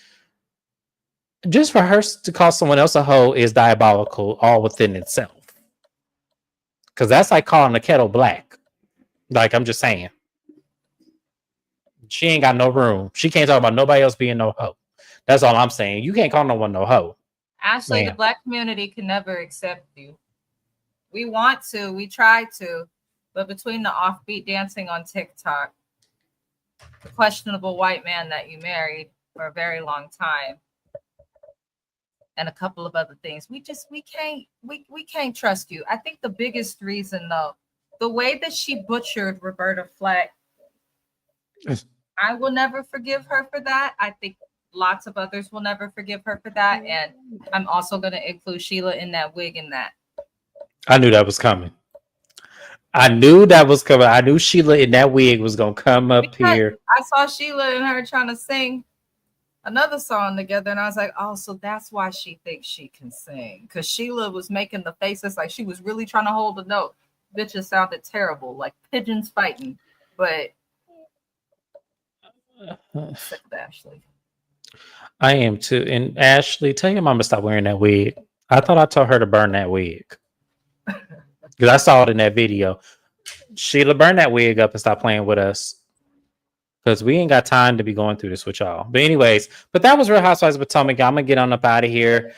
Just for her to call someone else a hoe is diabolical all within itself. Because that's like calling the kettle black. Like, I'm just saying. She ain't got no room. She can't talk about nobody else being no hoe. That's all I'm saying. You can't call no one no hoe. Ashley, the black community can never accept you. We want to, we try to, but between the offbeat dancing on TikTok, the questionable white man that you married for a very long time, and a couple of other things, we can't trust you. I think the biggest reason, though, the way that she butchered Roberta Flack, I will never forgive her for that. I think lots of others will never forgive her for that. And I'm also going to include Sheila in that wig and that. I knew that was coming. I knew that was coming. I knew Sheila in that wig was gonna come up Because here. I saw Sheila and her trying to sing another song together, and I was like, oh, so that's why she thinks she can sing. Because Sheila was making the faces like she was really trying to hold a note. Bitches sounded terrible, like pigeons fighting. But I'm sick of Ashley. I am too. And Ashley, tell your mama to stop wearing that wig. I thought I told her to burn that wig because I saw it in that video. Sheila, burn that wig up and stop playing with us because we ain't got time to be going through this with y'all. But anyways, but that was Real Housewives of Potomac. I'm gonna get on up out of here.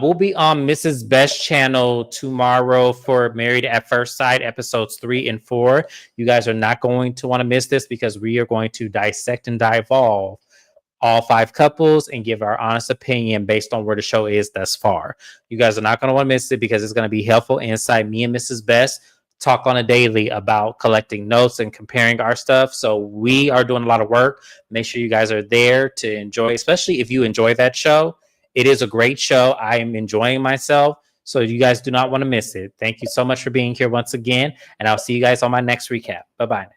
We'll be on Mrs. Best channel tomorrow for Married at First Sight episodes 3 and 4. You guys are not going to want to miss this because we are going to dissect and divulge all 5 couples and give our honest opinion based on where the show is thus far. You guys are not going to want to miss it because it's going to be helpful insight. Me and Mrs. Best talk on a daily about collecting notes and comparing our stuff. So we are doing a lot of work. Make sure you guys are there to enjoy, especially if you enjoy that show. It is a great show. I am enjoying myself. So you guys do not want to miss it. Thank you so much for being here once again. And I'll see you guys on my next recap. Bye-bye.